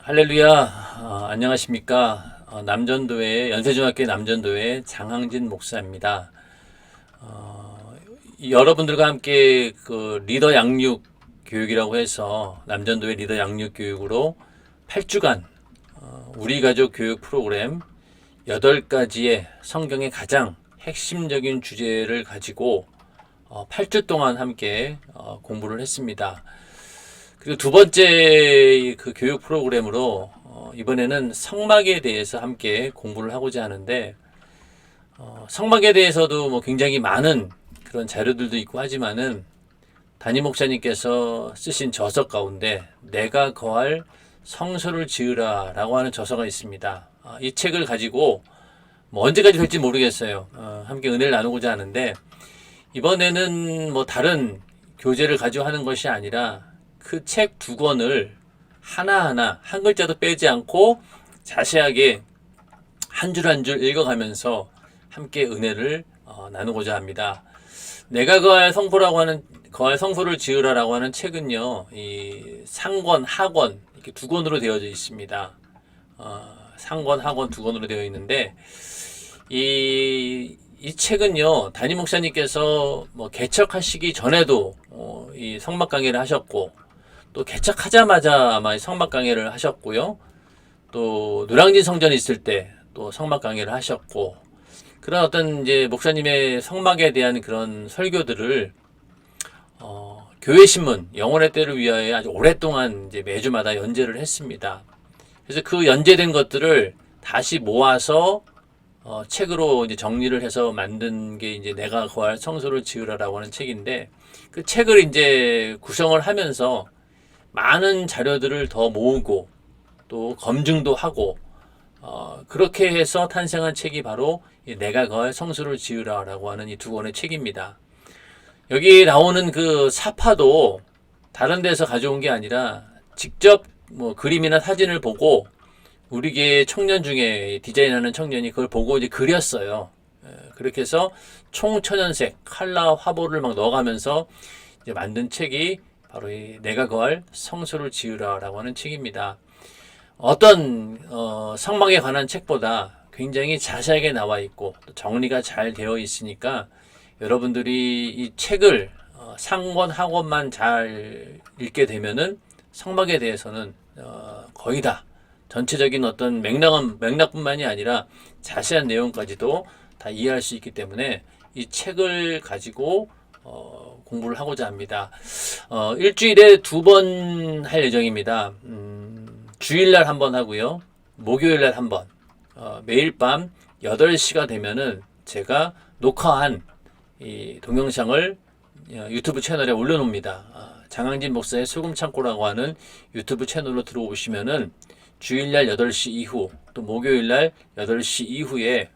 할렐루야. 안녕하십니까. 남전도회 연세중학교 남전도회 장항진 목사입니다. 여러분들과 함께 그 리더 양육 교육이라고 해서 남전도회 리더 양육 교육으로 8주간 우리 가족 교육 프로그램 8가지의 성경의 가장 핵심적인 주제를 가지고 8주 동안 함께 공부를 했습니다. 그리고 두 번째 그 교육 프로그램으로 이번에는 성막에 대해서 함께 공부를 하고자 하는데, 성막에 대해서도 뭐 굉장히 많은 그런 자료들도 있고 하지만은 담임 목사님께서 쓰신 저서 가운데 내가 거할 성소를 지으라 라고 하는 저서가 있습니다. 이 책을 가지고 뭐 언제까지 될지 모르겠어요. 함께 은혜를 나누고자 하는데, 이번에는 뭐 다른 교재를 가지고 하는 것이 아니라 그 책 두 권을 하나하나 한 글자도 빼지 않고 자세하게 한 줄 한 줄 읽어가면서 함께 은혜를 나누고자 합니다. 내가 거할 성소를 지으라라고 하는 책은요, 이 상권, 하권 이렇게 두 권으로 되어져 있습니다. 상권, 하권 두 권으로 되어 있는데 이 책은요, 담임 목사님께서 뭐 개척하시기 전에도 이 성막 강의를 하셨고, 또 개척하자마자 아마 성막 강의를 하셨고요. 또 노량진 성전에 있을 때 또 성막 강의를 하셨고, 그런 어떤 이제 목사님의 성막에 대한 그런 설교들을 교회 신문 영혼의 때를 위하여 아주 오랫동안 이제 매주마다 연재를 했습니다. 그래서 그 연재된 것들을 다시 모아서 책으로 이제 정리를 해서 만든 게 이제 내가 거할 성소를 지으라라고 하는 책인데, 그 책을 이제 구성을 하면서 많은 자료들을 더 모으고 또 검증도 하고 그렇게 해서 탄생한 책이 바로 내가 거할 성소를 지으라라고 하는 이 두 권의 책입니다. 여기 나오는 그 사파도 다른 데서 가져온 게 아니라 직접 뭐 그림이나 사진을 보고 우리 교회 청년 중에 디자인하는 청년이 그걸 보고 이제 그렸어요. 그렇게 해서 총천연색 칼라 화보를 막 넣어가면서 이제 만든 책이 바로 이 내가 거할 성소를 지으라라고 하는 책입니다. 어떤 성막에 관한 책보다 굉장히 자세하게 나와 있고 또 정리가 잘 되어 있으니까 여러분들이 이 책을 상권 하권만 잘 읽게 되면은 성막에 대해서는 거의 다 전체적인 어떤 맥락뿐만이 아니라 자세한 내용까지도 다 이해할 수 있기 때문에 이 책을 가지고 공부를 하고자 합니다. 일주일에 2번 할 예정입니다. 주일날 한 번 하고요. 목요일날 한 번. 매일 밤 8시가 되면은 제가 녹화한 이 동영상을 유튜브 채널에 올려놓습니다. 장항진 목사의 소금창고라고 하는 유튜브 채널로 들어오시면은 주일날 8시 이후 또 목요일날 8시 이후에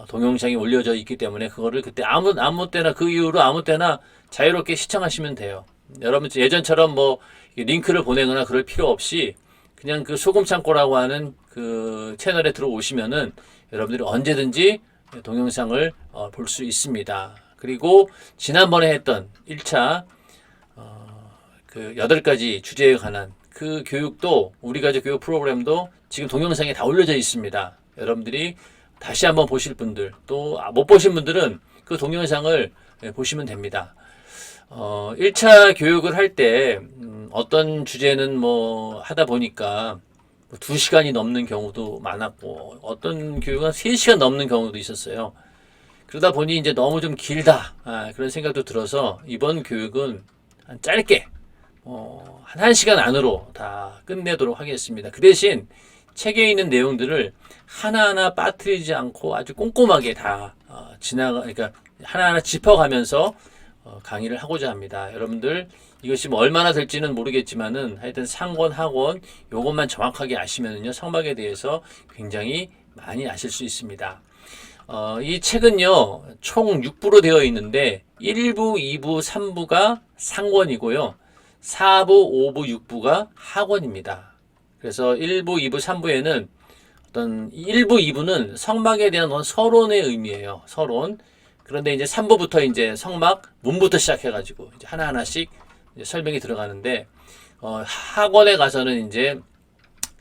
동영상이 올려져 있기 때문에 그거를 그때 아무 때나 그 이후로 아무 때나 자유롭게 시청하시면 돼요. 여러분 예전처럼 뭐 링크를 보내거나 그럴 필요 없이 그냥 그 소금창고라고 하는 그 채널에 들어오시면은 여러분들이 언제든지 동영상을 볼 수 있습니다. 그리고 지난번에 했던 1차 그 8가지 주제에 관한 그 교육도 우리 가족 교육 프로그램도 지금 동영상에 다 올려져 있습니다. 여러분들이 다시 한번 보실 분들 또 못 보신 분들은 그 동영상을 보시면 됩니다. 1차 교육을 할 때 어떤 주제는 뭐 하다 보니까 2시간이 넘는 경우도 많았고 어떤 교육은 3시간 넘는 경우도 있었어요. 그러다 보니 이제 너무 좀 길다 그런 생각도 들어서 이번 교육은 짧게 한 1시간 안으로 다 끝내도록 하겠습니다. 그 대신 책에 있는 내용들을 하나하나 빠뜨리지 않고 아주 꼼꼼하게 다 그러니까 하나하나 짚어가면서 강의를 하고자 합니다. 여러분들 이것이 뭐 얼마나 될지는 모르겠지만은 하여튼 상권, 하권 요것만 정확하게 아시면은요 성막에 대해서 굉장히 많이 아실 수 있습니다. 이 책은요 총 6부로 되어 있는데 1부, 2부, 3부가 상권이고요 4부, 5부, 6부가 하권입니다. 그래서 1부, 2부, 3부에는 어떤 1부, 2부는 성막에 대한 서론의 의미예요. 서론. 그런데 이제 3부부터 이제 성막 문부터 시작해가지고 이제 하나하나씩 이제 설명이 들어가는데 하권에 가서는 이제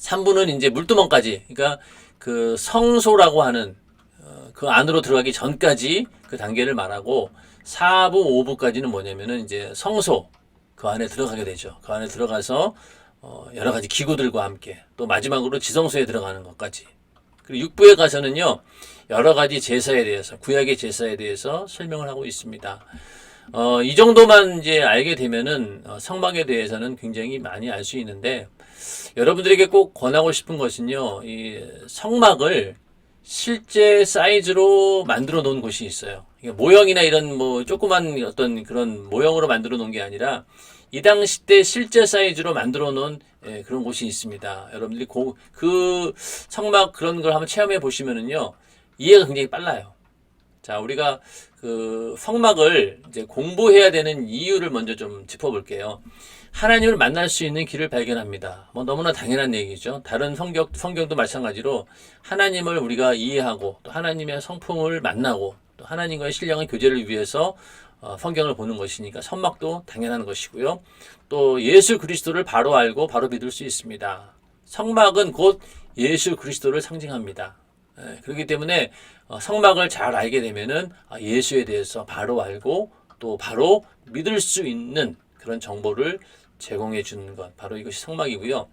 3부는 이제 물두멍까지, 그러니까 그 성소라고 하는 그 안으로 들어가기 전까지 그 단계를 말하고, 4부, 5부까지는 뭐냐면은 이제 성소 그 안에 들어가게 되죠. 그 안에 들어가서 여러 가지 기구들과 함께 또 마지막으로 지성소에 들어가는 것까지. 그리고 6부에 가서는요, 여러 가지 제사에 대해서, 구약의 제사에 대해서 설명을 하고 있습니다. 이 정도만 이제 알게 되면은 성막에 대해서는 굉장히 많이 알 수 있는데, 여러분들에게 꼭 권하고 싶은 것은요, 이 성막을 실제 사이즈로 만들어 놓은 곳이 있어요. 모형이나 이런 뭐 조그만 어떤 그런 모형으로 만들어 놓은 게 아니라 이 당시 때 실제 사이즈로 만들어 놓은 그런 곳이 있습니다. 여러분들이 그 성막 그런 걸 한번 체험해 보시면은요, 이해가 굉장히 빨라요. 자, 우리가 그 성막을 이제 공부해야 되는 이유를 먼저 좀 짚어볼게요. 하나님을 만날 수 있는 길을 발견합니다. 뭐 너무나 당연한 얘기죠. 다른 성경도 마찬가지로 하나님을 우리가 이해하고 또 하나님의 성품을 만나고 또 하나님과의 신령한 교제를 위해서 성경을 보는 것이니까 성막도 당연한 것이고요. 또 예수 그리스도를 바로 알고 바로 믿을 수 있습니다. 성막은 곧 예수 그리스도를 상징합니다. 그렇기 때문에 성막을 잘 알게 되면은 예수에 대해서 바로 알고 또 바로 믿을 수 있는 그런 정보를 제공해 주는 것, 바로 이것이 성막이고요.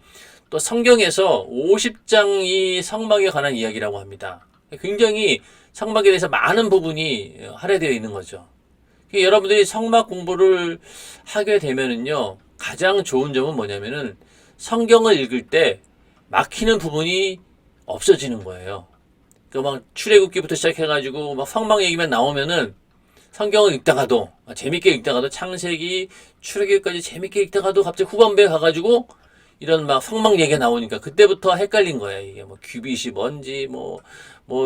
또 성경에서 50장이 성막에 관한 이야기라고 합니다. 굉장히 성막에 대해서 많은 부분이 할애되어 있는 거죠. 여러분들이 성막 공부를 하게 되면은요, 가장 좋은 점은 뭐냐면은 성경을 읽을 때 막히는 부분이 없어지는 거예요. 그러니까 막 출애굽기부터 시작해가지고 막 성막 얘기만 나오면은 성경을 읽다가도 재밌게 읽다가도 창세기, 출애굽기까지 재밌게 읽다가도 갑자기 후반부에 가가지고 이런 막 성막 얘기가 나오니까 그때부터 헷갈린 거예요. 이게 뭐 규빗이 뭔지 뭐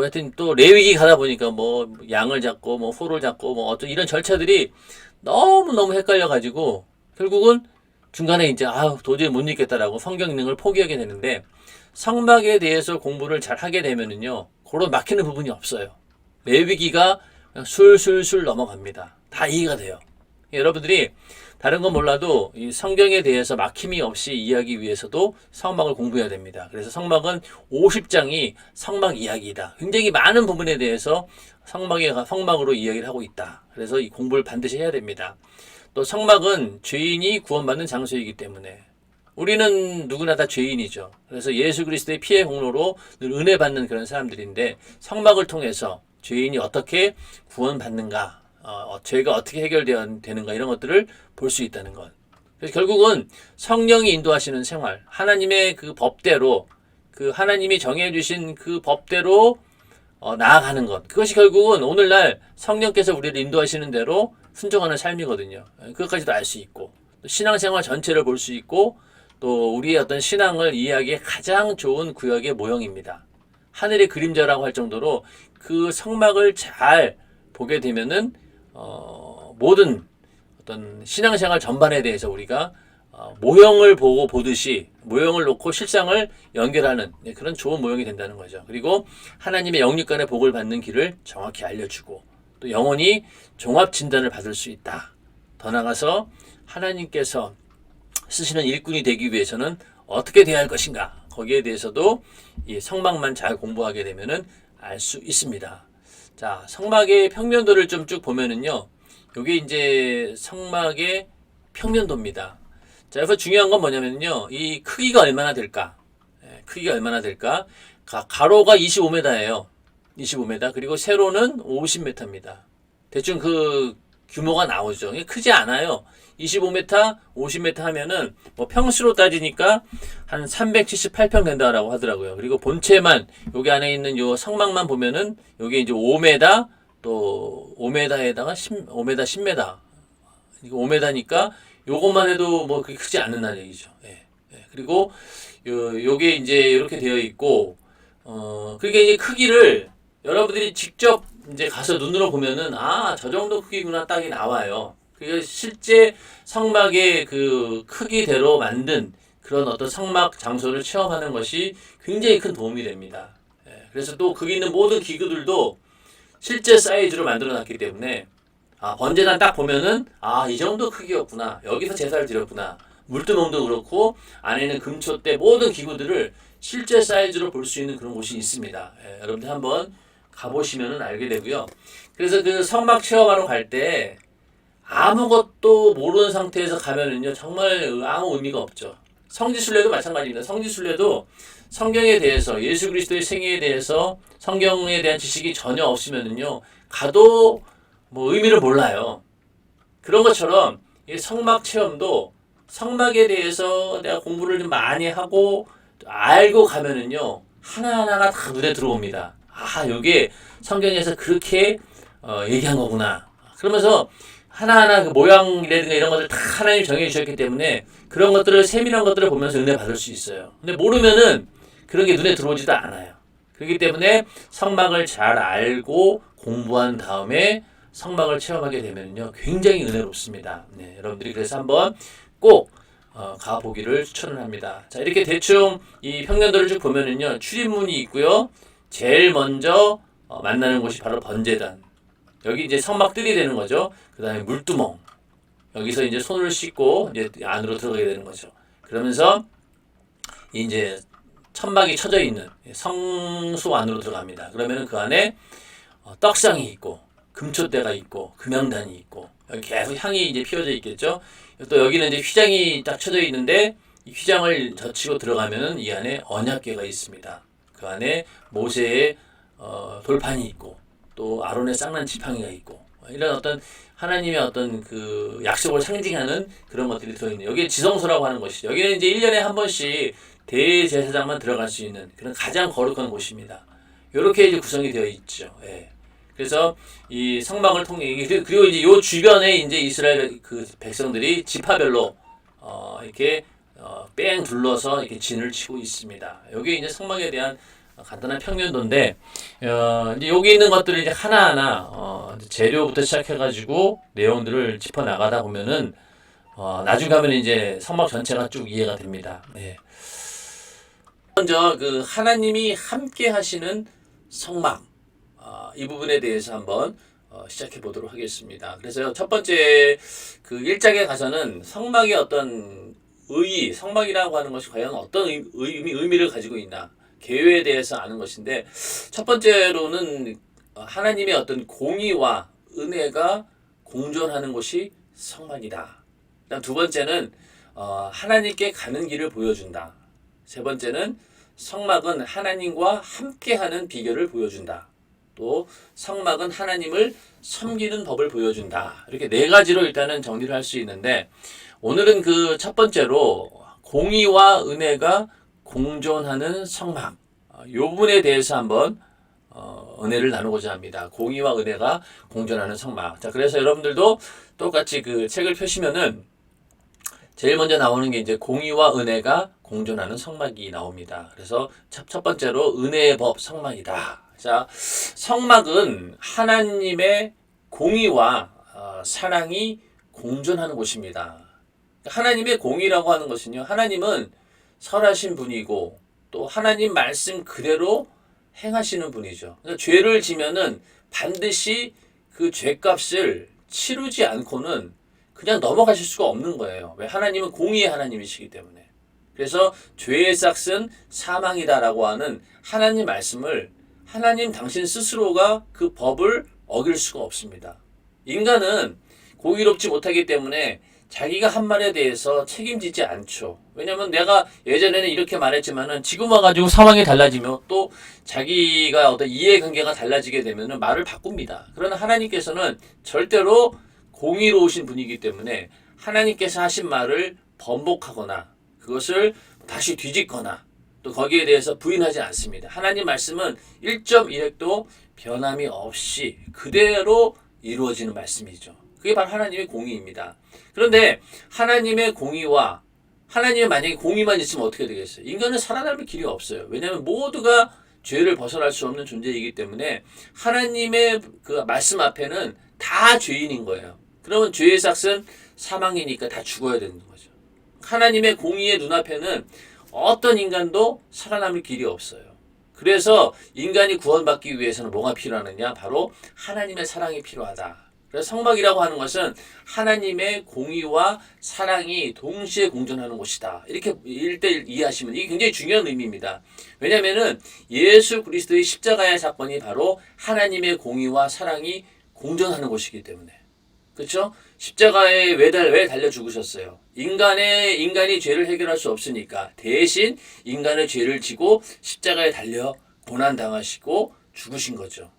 하여튼 또 레위기 가다 보니까 뭐 양을 잡고 뭐 소를 잡고 뭐 어떤 이런 절차들이 너무 헷갈려가지고 결국은 중간에 이제 도저히 못 읽겠다라고 성경 읽는 걸 포기하게 되는데, 성막에 대해서 공부를 잘 하게 되면은요, 그런 막히는 부분이 없어요. 레위기가 그냥 술술술 넘어갑니다. 다 이해가 돼요. 여러분들이 다른 건 몰라도 이 성경에 대해서 막힘이 없이 이해하기 위해서도 성막을 공부해야 됩니다. 그래서 성막은 50장이 성막 이야기이다. 굉장히 많은 부분에 대해서 성막으로 이야기를 하고 있다. 그래서 이 공부를 반드시 해야 됩니다. 또 성막은 죄인이 구원받는 장소이기 때문에 우리는 누구나 다 죄인이죠. 그래서 예수 그리스도의 피의 공로로 늘 은혜 받는 그런 사람들인데, 성막을 통해서 죄인이 어떻게 구원받는가, 죄가 어떻게 해결되는가, 이런 것들을 볼 수 있다는 것. 그래서 결국은 성령이 인도하시는 생활, 하나님의 그 법대로, 그 하나님이 정해주신 그 법대로 나아가는 것. 그것이 결국은 오늘날 성령께서 우리를 인도하시는 대로 순종하는 삶이거든요. 그것까지도 알 수 있고, 신앙생활 전체를 볼 수 있고, 또 우리의 어떤 신앙을 이해하기에 가장 좋은 구역의 모형입니다. 하늘의 그림자라고 할 정도로 그 성막을 잘 보게 되면은 모든 어떤 신앙생활 전반에 대해서 우리가 모형을 보고 보듯이 모형을 놓고 실상을 연결하는 그런 좋은 모형이 된다는 거죠. 그리고 하나님의 영육 간의 복을 받는 길을 정확히 알려주고, 또 영혼이 종합 진단을 받을 수 있다. 더 나아가서 하나님께서 쓰시는 일꾼이 되기 위해서는 어떻게 돼야 할 것인가, 거기에 대해서도 이 성막만 잘 공부하게 되면은 알 수 있습니다. 자, 성막의 평면도를 좀 쭉 보면은요, 요게 이제 성막의 평면도입니다. 자, 여기서 중요한 건 뭐냐면요, 이 크기가 얼마나 될까? 크기가 얼마나 될까? 가로가 25m예요. 25m. 그리고 세로는 50m입니다. 대충 그 규모가 나오죠. 크지 않아요. 25m, 50m 하면은 뭐 평수로 따지니까 한 378평 된다라고 하더라고요. 그리고 본체만 여기 안에 있는 요 성막만 보면은 요게 이제 5m, 또 5m에다가 5m, 10m. 이거 5m니까 요것만 해도 뭐 그렇게 크지 않는다는 얘기죠. 예. 그리고 요게 이제 이렇게 되어 있고, 그게 이제 크기를 여러분들이 직접 이제 가서 눈으로 보면은 저 정도 크기구나 딱이 나와요. 그게 실제 성막의 그 크기대로 만든 그런 어떤 성막 장소를 체험하는 것이 굉장히 큰 도움이 됩니다. 그래서 또 거기 있는 모든 기구들도 실제 사이즈로 만들어 놨기 때문에 번제단 딱 보면은 이 정도 크기였구나, 여기서 제사를 드렸구나, 물두멍도 그렇고 안에 있는 금초대 모든 기구들을 실제 사이즈로 볼 수 있는 그런 곳이 있습니다. 예, 여러분들 한번 가보시면 알게 되고요. 그래서 그 성막 체험하러 갈 때 아무것도 모르는 상태에서 가면은요 정말 아무 의미가 없죠. 성지순례도 마찬가지입니다. 성지순례도 성경에 대해서 예수 그리스도의 생애에 대해서 성경에 대한 지식이 전혀 없으면은요 가도 뭐 의미를 몰라요. 그런 것처럼 이 성막 체험도 성막에 대해서 내가 공부를 좀 많이 하고 알고 가면은요 하나하나가 다 눈에 들어옵니다. 아, 요게 성경에서 그렇게 얘기한 거구나. 그러면서 하나하나 그 모양이라든가 이런 것들 다 하나님 정해 주셨기 때문에 그런 것들을 세밀한 것들을 보면서 은혜 받을 수 있어요. 근데 모르면은 그런 게 눈에 들어오지도 않아요. 그렇기 때문에 성막을 잘 알고 공부한 다음에 성막을 체험하게 되면요 굉장히 은혜롭습니다. 네, 여러분들이 그래서 한번 꼭 가보기를 추천을 합니다. 자, 이렇게 대충 이 평년도를 쭉 보면은요 출입문이 있고요. 제일 먼저 만나는 곳이 바로 번제단. 여기 이제 성막들이 되는 거죠. 그 다음에 물두멍. 여기서 이제 손을 씻고 이제 안으로 들어가게 되는 거죠. 그러면서 이제 천막이 쳐져 있는 성소 안으로 들어갑니다. 그러면은 그 안에 떡상이 있고 금초대가 있고 금양단이 있고 여기 계속 향이 이제 피어져 있겠죠. 또 여기는 이제 휘장이 딱 쳐져 있는데 이 휘장을 젖히고 들어가면은 이 안에 언약궤가 있습니다. 그 안에 모세의 돌판이 있고 또 아론의 쌍난 지팡이가 있고 이런 어떤 하나님의 어떤 그 약속을 상징하는 그런 것들이 들어있는 여기에 지성소라고 하는 것이죠. 여기는 이제 1년에 한 번씩 대제사장만 들어갈 수 있는 그런 가장 거룩한 곳입니다. 이렇게 이제 구성이 되어 있죠. 예. 그래서 이 성막을 통해 그리고 이제 요 주변에 이제 이스라엘 그 백성들이 지파별로 이렇게 뺑 둘러서 이렇게 진을 치고 있습니다. 여기 이제 성막에 대한 간단한 평면도인데 이제 여기 있는 것들을 이제 하나하나 재료부터 시작해가지고 내용들을 짚어 나가다 보면은 나중 가면 이제 성막 전체가 쭉 이해가 됩니다. 네. 먼저 그 하나님이 함께 하시는 성막 이 부분에 대해서 한번 시작해 보도록 하겠습니다. 그래서 첫 번째 그 1장에 가서는 성막의 어떤 성막이라고 하는 것이 과연 어떤 의미를 가지고 있나 계획에 대해서 아는 것인데 첫 번째로는 하나님의 어떤 공의와 은혜가 공존하는 곳이 성막이다. 그다음 두 번째는 하나님께 가는 길을 보여준다. 세 번째는 성막은 하나님과 함께하는 비결을 보여준다. 또 성막은 하나님을 섬기는 법을 보여준다. 이렇게 네 가지로 일단은 정리를 할 수 있는데 오늘은 그 첫 번째로 공의와 은혜가 공존하는 성막 이 부분에 대해서 한번 은혜를 나누고자 합니다. 공의와 은혜가 공존하는 성막. 자, 그래서 여러분들도 똑같이 그 책을 펴시면은 제일 먼저 나오는 게 이제 공의와 은혜가 공존하는 성막이 나옵니다. 그래서 첫 번째로 은혜의 법 성막이다. 자, 성막은 하나님의 공의와 사랑이 공존하는 곳입니다. 하나님의 공의라고 하는 것은요, 하나님은 선하신 분이고 또 하나님 말씀 그대로 행하시는 분이죠. 그러니까 죄를 지면은 반드시 그 죄값을 치르지 않고는 그냥 넘어가실 수가 없는 거예요. 왜? 하나님은 공의의 하나님이시기 때문에. 그래서 죄의 삭은 사망이다라고 하는 하나님 말씀을 하나님 당신 스스로가 그 법을 어길 수가 없습니다. 인간은 공의롭지 못하기 때문에 자기가 한 말에 대해서 책임지지 않죠. 왜냐면 내가 예전에는 이렇게 말했지만은 지금 와가지고 상황이 달라지면 또 자기가 어떤 이해관계가 달라지게 되면은 말을 바꿉니다. 그러나 하나님께서는 절대로 공의로우신 분이기 때문에 하나님께서 하신 말을 번복하거나 그것을 다시 뒤집거나 또 거기에 대해서 부인하지 않습니다. 하나님 말씀은 1.1획도 변함이 없이 그대로 이루어지는 말씀이죠. 그게 바로 하나님의 공의입니다. 그런데 하나님의 공의와 하나님의 만약에 공의만 있으면 어떻게 되겠어요? 인간은 살아남을 길이 없어요. 왜냐하면 모두가 죄를 벗어날 수 없는 존재이기 때문에 하나님의 그 말씀 앞에는 다 죄인인 거예요. 그러면 죄의 삭은 사망이니까 다 죽어야 되는 거죠. 하나님의 공의의 눈앞에는 어떤 인간도 살아남을 길이 없어요. 그래서 인간이 구원받기 위해서는 뭐가 필요하느냐? 바로 하나님의 사랑이 필요하다. 그래서 성막이라고 하는 것은 하나님의 공의와 사랑이 동시에 공존하는 곳이다. 이렇게 1대1 이해하시면 이게 굉장히 중요한 의미입니다. 왜냐하면 예수 그리스도의 십자가의 사건이 바로 하나님의 공의와 사랑이 공존하는 곳이기 때문에. 그렇죠? 십자가에 왜 달려 죽으셨어요? 인간이 죄를 해결할 수 없으니까 대신 인간의 죄를 지고 십자가에 달려 고난당하시고 죽으신 거죠.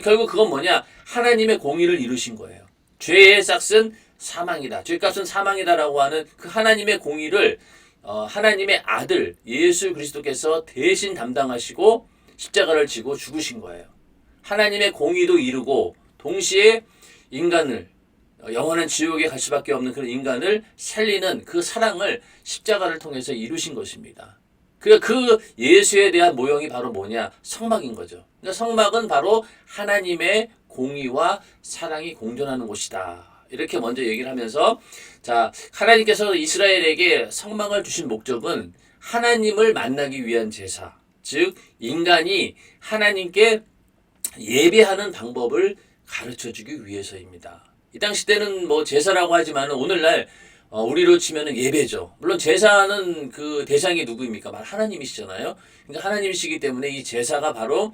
결국 그건 뭐냐? 하나님의 공의를 이루신 거예요. 죄의 싹은 사망이다. 죄값은 사망이다라고 하는 그 하나님의 공의를 하나님의 아들 예수 그리스도께서 대신 담당하시고 십자가를 지고 죽으신 거예요. 하나님의 공의도 이루고 동시에 인간을 영원한 지옥에 갈 수밖에 없는 그런 인간을 살리는 그 사랑을 십자가를 통해서 이루신 것입니다. 그 예수에 대한 모형이 바로 뭐냐? 성막인 거죠. 그러니까 성막은 바로 하나님의 공의와 사랑이 공존하는 곳이다. 이렇게 먼저 얘기를 하면서, 자, 하나님께서 이스라엘에게 성막을 주신 목적은 하나님을 만나기 위한 제사, 즉 인간이 하나님께 예배하는 방법을 가르쳐주기 위해서입니다. 이 당시 때는 뭐 제사라고 하지만 오늘날 우리로 치면은 예배죠. 물론 제사는 그 대상이 누구입니까? 바로 하나님이시잖아요. 그러니까 하나님이시기 때문에 이 제사가 바로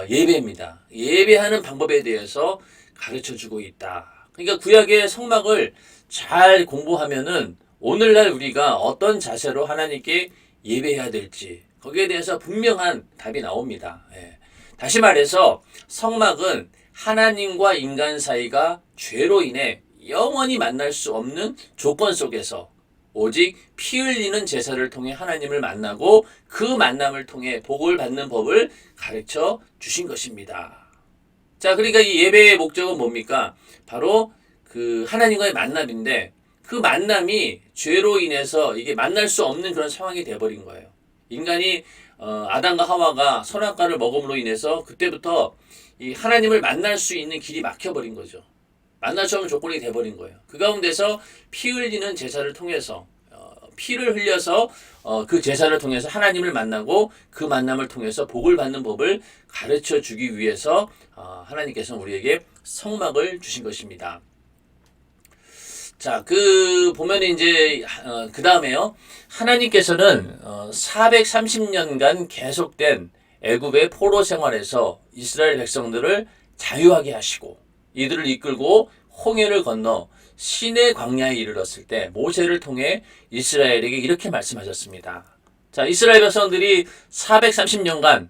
예배입니다. 예배하는 방법에 대해서 가르쳐주고 있다. 그러니까 구약의 성막을 잘 공부하면은 오늘날 우리가 어떤 자세로 하나님께 예배해야 될지 거기에 대해서 분명한 답이 나옵니다. 예. 다시 말해서 성막은 하나님과 인간 사이가 죄로 인해 영원히 만날 수 없는 조건 속에서 오직 피 흘리는 제사를 통해 하나님을 만나고 그 만남을 통해 복을 받는 법을 가르쳐 주신 것입니다. 자, 그러니까 이 예배의 목적은 뭡니까? 바로 그 하나님과의 만남인데 그 만남이 죄로 인해서 이게 만날 수 없는 그런 상황이 돼버린 거예요. 인간이 아담과 하와가 선악과를 먹음으로 인해서 그때부터 이 하나님을 만날 수 있는 길이 막혀버린 거죠. 만날 수 없는 조건이 돼버린 거예요. 그 가운데서 피 흘리는 제사를 통해서 피를 흘려서 그 제사를 통해서 하나님을 만나고 그 만남을 통해서 복을 받는 법을 가르쳐 주기 위해서 하나님께서는 우리에게 성막을 주신 것입니다. 자, 보면 이제 그 다음에요. 하나님께서는 430년간 계속된 애굽의 포로 생활에서 이스라엘 백성들을 자유하게 하시고 이들을 이끌고 홍해를 건너 시내 광야에 이르렀을 때 모세를 통해 이스라엘에게 이렇게 말씀하셨습니다. 자, 이스라엘 백성들이 430년간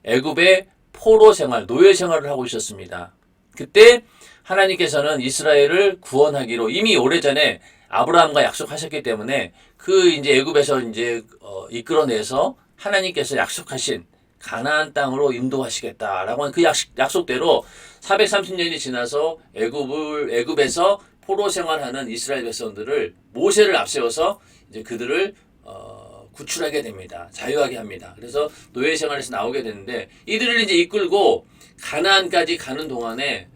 애굽의 포로 생활, 노예 생활을 하고 있었습니다. 그때 하나님께서는 이스라엘을 구원하기로 이미 오래전에 아브라함과 약속하셨기 때문에 그 이제 애굽에서 이제 이끌어내서 하나님께서 약속하신 가나안 땅으로 인도하시겠다라고 하는 그 약속대로 430년이 지나서 애굽에서 포로 생활하는 이스라엘 백성들을 모세를 앞세워서 이제 그들을 구출하게 됩니다. 자유하게 합니다. 그래서 노예 생활에서 나오게 되는데 이들을 이제 이끌고 가나안까지 가는 동안에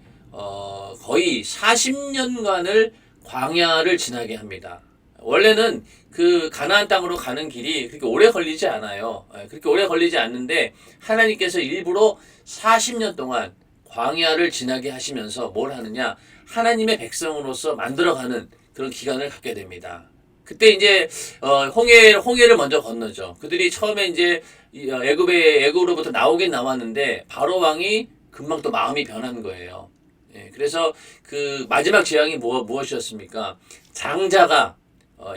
거의 40년간을 광야를 지나게 합니다. 원래는 그 가나안 땅으로 가는 길이 그렇게 오래 걸리지 않아요. 그렇게 오래 걸리지 않는데 하나님께서 일부러 40년 동안 광야를 지나게 하시면서 뭘 하느냐? 하나님의 백성으로서 만들어가는 그런 기간을 갖게 됩니다. 그때 이제 홍해를 먼저 건너죠. 그들이 처음에 이제 애굽으로부터 나오긴 나왔는데 바로 왕이 금방 또 마음이 변한 거예요. 예, 그래서 그 마지막 재앙이 무엇이었습니까? 장자가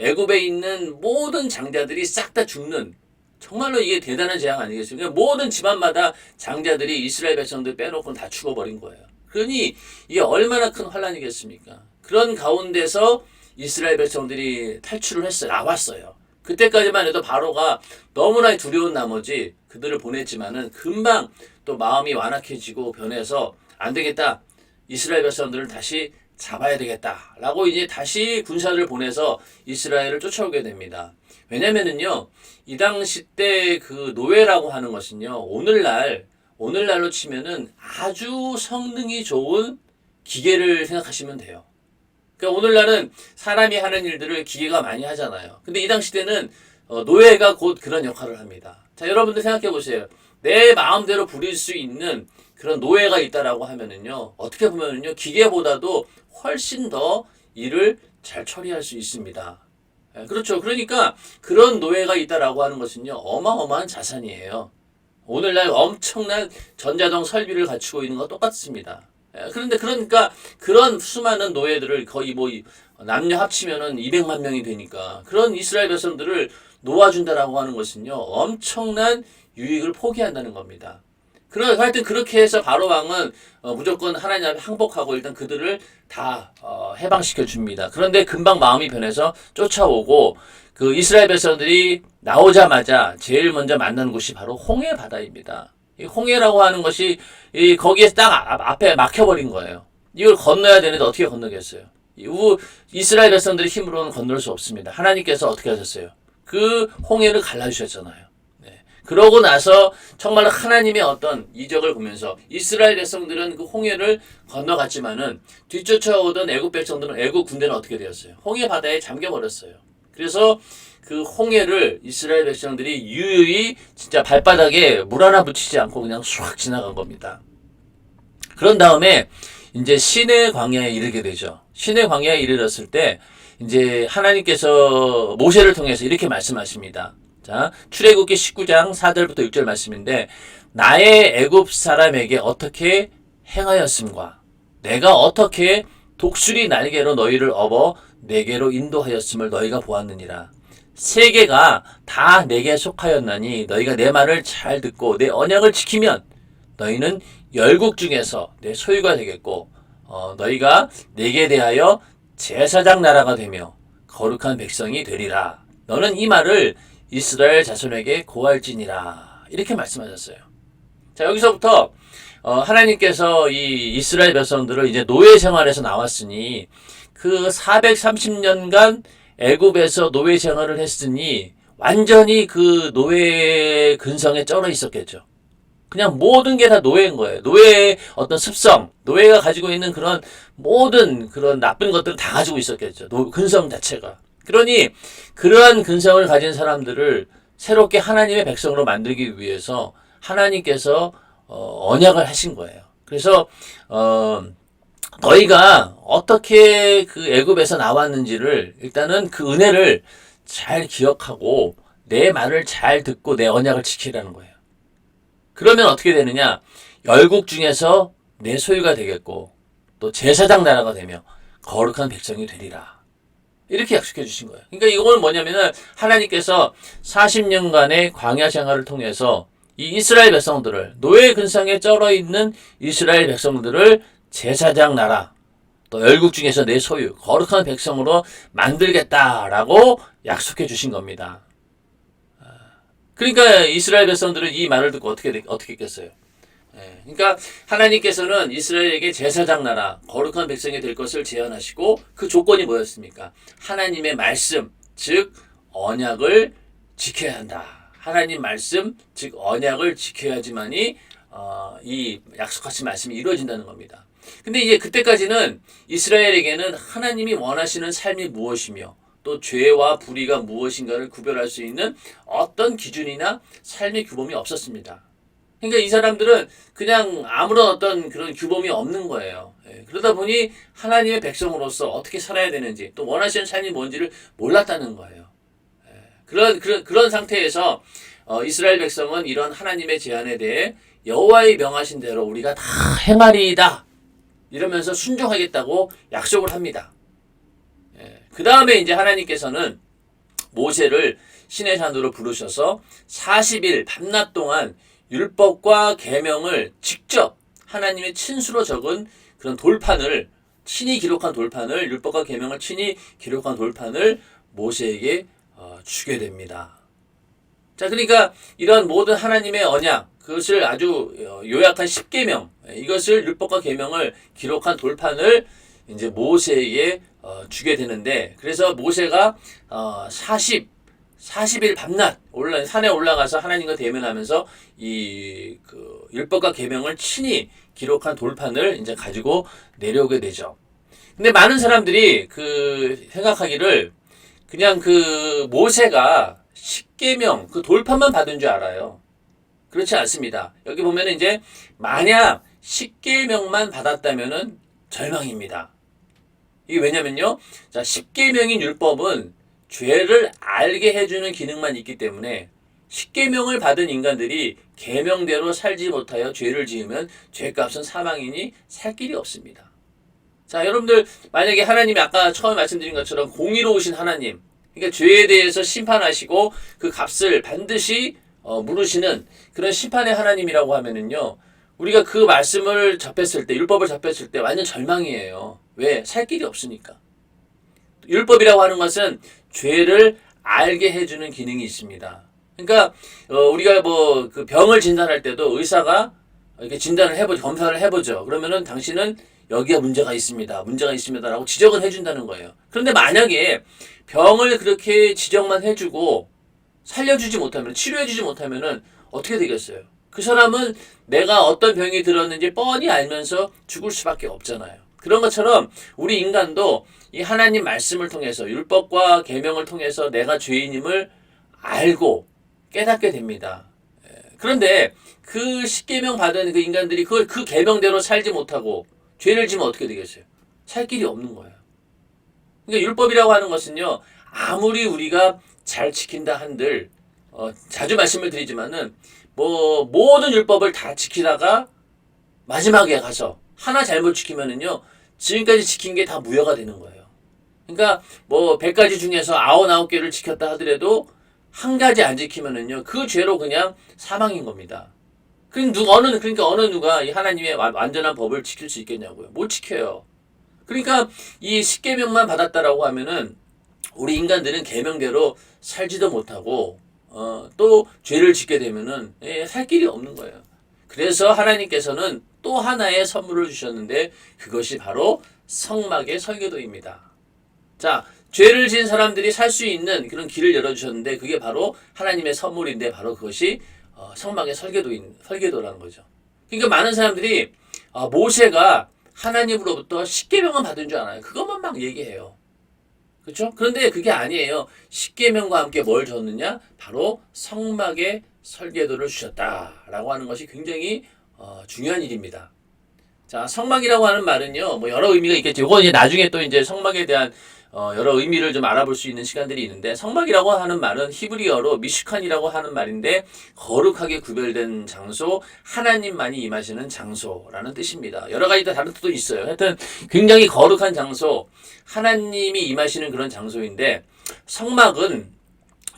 애굽에 있는 모든 장자들이 싹 다 죽는 정말로 이게 대단한 재앙 아니겠습니까? 모든 집안마다 장자들이 이스라엘 백성들 빼놓고는 다 죽어버린 거예요. 그러니 이게 얼마나 큰 환란이겠습니까? 그런 가운데서 이스라엘 백성들이 탈출을 했어요. 나왔어요. 그때까지만 해도 바로가 너무나 두려운 나머지 그들을 보냈지만은 금방 또 마음이 완악해지고 변해서 안 되겠다. 이스라엘 백성들을 다시 잡아야 되겠다라고 이제 다시 군사를 보내서 이스라엘을 쫓아오게 됩니다. 왜냐면은요, 이 당시 때 그 노예라고 하는 것은요, 오늘날로 치면은 아주 성능이 좋은 기계를 생각하시면 돼요. 그러니까 오늘날은 사람이 하는 일들을 기계가 많이 하잖아요. 근데 이 당시 때는 노예가 곧 그런 역할을 합니다. 자, 여러분들 생각해 보세요. 내 마음대로 부릴 수 있는 그런 노예가 있다라고 하면은요, 어떻게 보면은요, 기계보다도 훨씬 더 일을 잘 처리할 수 있습니다. 그렇죠. 그러니까 그런 노예가 있다라고 하는 것은요, 어마어마한 자산이에요. 오늘날 엄청난 전자동 설비를 갖추고 있는 거 똑같습니다. 그런데 그러니까 그런 수많은 노예들을 거의 뭐 남녀 합치면은 200만 명이 되니까 그런 이스라엘 백성들을 놓아준다라고 하는 것은요, 엄청난 유익을 포기한다는 겁니다. 하여튼 그렇게 해서 바로 왕은 무조건 하나님 앞에 항복하고 일단 그들을 다 해방시켜 줍니다. 그런데 금방 마음이 변해서 쫓아오고 그 이스라엘 백성들이 나오자마자 제일 먼저 만난 곳이 바로 홍해 바다입니다. 이 홍해라고 하는 것이 거기에 딱 앞에 막혀버린 거예요. 이걸 건너야 되는데 어떻게 건너겠어요? 이스라엘 백성들의 힘으로는 건널 수 없습니다. 하나님께서 어떻게 하셨어요? 그 홍해를 갈라주셨잖아요. 그러고 나서 정말 하나님의 어떤 이적을 보면서 이스라엘 백성들은 그 홍해를 건너갔지만은 뒤쫓아오던 애굽 백성들은 애굽 군대는 어떻게 되었어요? 홍해 바다에 잠겨버렸어요. 그래서 그 홍해를 이스라엘 백성들이 유유히 진짜 발바닥에 물 하나 붙이지 않고 그냥 쑥 지나간 겁니다. 그런 다음에 이제 시내 광야에 이르게 되죠. 시내 광야에 이르렀을 때 이제 하나님께서 모세를 통해서 이렇게 말씀하십니다. 자, 출애굽기 19장 4절부터 6절 말씀인데 나의 애굽 사람에게 어떻게 행하였음과 내가 어떻게 독수리 날개로 너희를 업어 내게로 인도하였음을 너희가 보았느니라. 세계가 다 내게 속하였나니 너희가 내 말을 잘 듣고 내 언약을 지키면 너희는 열국 중에서 내 소유가 되겠고 너희가 내게 대하여 제사장 나라가 되며 거룩한 백성이 되리라. 너는 이 말을 이스라엘 자손에게 고할지니라. 이렇게 말씀하셨어요. 자, 여기서부터 하나님께서 이 이스라엘 백성들을 이제 노예 생활에서 나왔으니 그 430년간 애굽에서 노예 생활을 했으니 완전히 그 노예 근성에 쩔어 있었겠죠. 그냥 모든 게 다 노예인 거예요. 노예의 어떤 습성, 노예가 가지고 있는 그런 모든 그런 나쁜 것들을 다 가지고 있었겠죠. 근성 자체가. 그러니 그러한 근성을 가진 사람들을 새롭게 하나님의 백성으로 만들기 위해서 하나님께서 언약을 하신 거예요. 그래서 너희가 어떻게 그 애굽에서 나왔는지를 일단은 그 은혜를 잘 기억하고 내 말을 잘 듣고 내 언약을 지키라는 거예요. 그러면 어떻게 되느냐? 열국 중에서 내 소유가 되겠고 또 제사장 나라가 되며 거룩한 백성이 되리라. 이렇게 약속해 주신 거예요. 그러니까 이건 뭐냐면은 하나님께서 40년간의 광야 생활을 통해서 이 이스라엘 백성들을 노예 근성에 쩔어 있는 이스라엘 백성들을 제사장 나라 또 열국 중에서 내 소유 거룩한 백성으로 만들겠다라고 약속해 주신 겁니다. 그러니까 이스라엘 백성들은 이 말을 듣고 어떻게 했겠어요? 그러니까 하나님께서는 이스라엘에게 제사장 나라, 거룩한 백성이 될 것을 제안하시고 그 조건이 뭐였습니까? 하나님의 말씀, 즉 언약을 지켜야 한다. 하나님 말씀, 즉 언약을 지켜야지만이 이 약속하신 말씀이 이루어진다는 겁니다. 근데 이제 그때까지는 이스라엘에게는 하나님이 원하시는 삶이 무엇이며 또 죄와 불의가 무엇인가를 구별할 수 있는 어떤 기준이나 삶의 규범이 없었습니다. 그러니까 이 사람들은 그냥 아무런 어떤 그런 규범이 없는 거예요. 그러다 보니 하나님의 백성으로서 어떻게 살아야 되는지 또 원하시는 삶이 뭔지를 몰랐다는 거예요. 그런 상태에서 이스라엘 백성은 이런 하나님의 제안에 대해 여호와의 명하신 대로 우리가 다 행하리이다 이러면서 순종하겠다고 약속을 합니다. 그 다음에 이제 하나님께서는 모세를 시내 산으로 부르셔서 40일 밤낮 동안 율법과 계명을 직접 하나님의 친수로 적은 그런 돌판을 친히 기록한 돌판을 율법과 계명을 친히 기록한 돌판을 모세에게 주게 됩니다. 자, 그러니까 이런 모든 하나님의 언약 그것을 아주 요약한 10계명 이것을 율법과 계명을 기록한 돌판을 이제 모세에게 주게 되는데 그래서 모세가 40일 밤낮 산에 올라가서 하나님과 대면하면서 이 그 율법과 계명을 친히 기록한 돌판을 이제 가지고 내려오게 되죠. 근데 많은 사람들이 그 생각하기를 그냥 그 모세가 10계명 그 돌판만 받은 줄 알아요. 그렇지 않습니다. 여기 보면은 이제 만약 십계명만 받았다면은 절망입니다. 이게 왜냐면요. 자, 십계명인 율법은 죄를 알게 해주는 기능만 있기 때문에 십계명을 받은 인간들이 계명대로 살지 못하여 죄를 지으면 죄값은 사망이니 살 길이 없습니다. 자, 여러분들 만약에 하나님이 아까 처음에 말씀드린 것처럼 공의로우신 하나님, 그러니까 죄에 대해서 심판하시고 그 값을 반드시 물으시는 그런 심판의 하나님이라고 하면은요, 우리가 그 말씀을 접했을 때, 율법을 접했을 때 완전 절망이에요. 왜? 살 길이 없으니까. 율법이라고 하는 것은 죄를 알게 해주는 기능이 있습니다. 그러니까 우리가 뭐 그 병을 진단할 때도 의사가 이렇게 진단을 해보죠, 검사를 해보죠. 그러면은 당신은 여기에 문제가 있습니다라고 지적을 해준다는 거예요. 그런데 만약에 병을 그렇게 지적만 해주고 살려주지 못하면, 치료해주지 못하면은 어떻게 되겠어요? 그 사람은 내가 어떤 병이 들었는지 뻔히 알면서 죽을 수밖에 없잖아요. 그런 것처럼 우리 인간도 이 하나님 말씀을 통해서, 율법과 계명을 통해서 내가 죄인임을 알고 깨닫게 됩니다. 그런데 그 십계명 받은 그 인간들이 그 계명대로 살지 못하고 죄를 지면 어떻게 되겠어요? 살 길이 없는 거예요. 그러니까 율법이라고 하는 것은요, 아무리 우리가 잘 지킨다 한들, 자주 말씀을 드리지만은, 뭐, 모든 율법을 다 지키다가 마지막에 가서 하나 잘못 지키면은요, 지금까지 지킨 게 다 무효가 되는 거예요. 그러니까 뭐 100가지 중에서 99개를 지켰다 하더라도 한 가지 안 지키면은요, 그 죄로 그냥 사망인 겁니다. 그러니까 어느 누가 이 하나님의 완전한 법을 지킬 수 있겠냐고요. 못 지켜요. 그러니까 이 십계명만 받았다라고 하면은 우리 인간들은 계명대로 살지도 못하고 또 죄를 짓게 되면은 살 길이 없는 거예요. 그래서 하나님께서는 또 하나의 선물을 주셨는데 그것이 바로 성막의 설계도입니다. 자, 죄를 지은 사람들이 살 수 있는 그런 길을 열어주셨는데 그게 바로 하나님의 선물인데 바로 그것이 성막의 설계도라는 거죠. 그러니까 많은 사람들이 모세가 하나님으로부터 십계명만 받은 줄 알아요. 그것만 막 얘기해요. 그렇죠? 그런데 그게 아니에요. 십계명과 함께 뭘 줬느냐? 바로 성막의 설계도를 주셨다라고 하는 것이 굉장히 중요한 일입니다. 자, 성막이라고 하는 말은요, 뭐 여러 의미가 있겠죠. 이건 이제 나중에 또 이제 성막에 대한 여러 의미를 좀 알아볼 수 있는 시간들이 있는데, 성막이라고 하는 말은 히브리어로 미슈칸이라고 하는 말인데 거룩하게 구별된 장소, 하나님만이 임하시는 장소라는 뜻입니다. 여러 가지 다른 뜻도 있어요. 하여튼 굉장히 거룩한 장소, 하나님이 임하시는 그런 장소인데, 성막은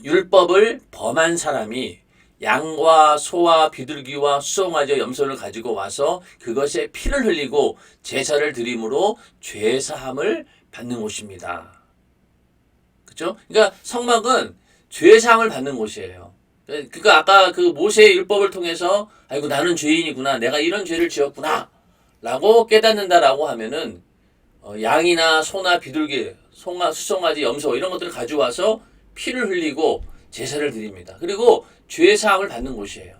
율법을 범한 사람이 양과 소와 비둘기와 수송아지 염소를 가지고 와서 그것에 피를 흘리고 제사를 드림으로 죄사함을 받는 곳입니다. 그렇죠? 그러니까 성막은 죄사함을 받는 곳이에요. 그러니까 아까 그 모세의 율법을 통해서 아이고 나는 죄인이구나, 내가 이런 죄를 지었구나 라고 깨닫는다라고 하면은 양이나 소나 비둘기, 수송아지, 염소 이런 것들을 가져와서 피를 흘리고 제사를 드립니다. 그리고 죄사함을 받는 곳이에요.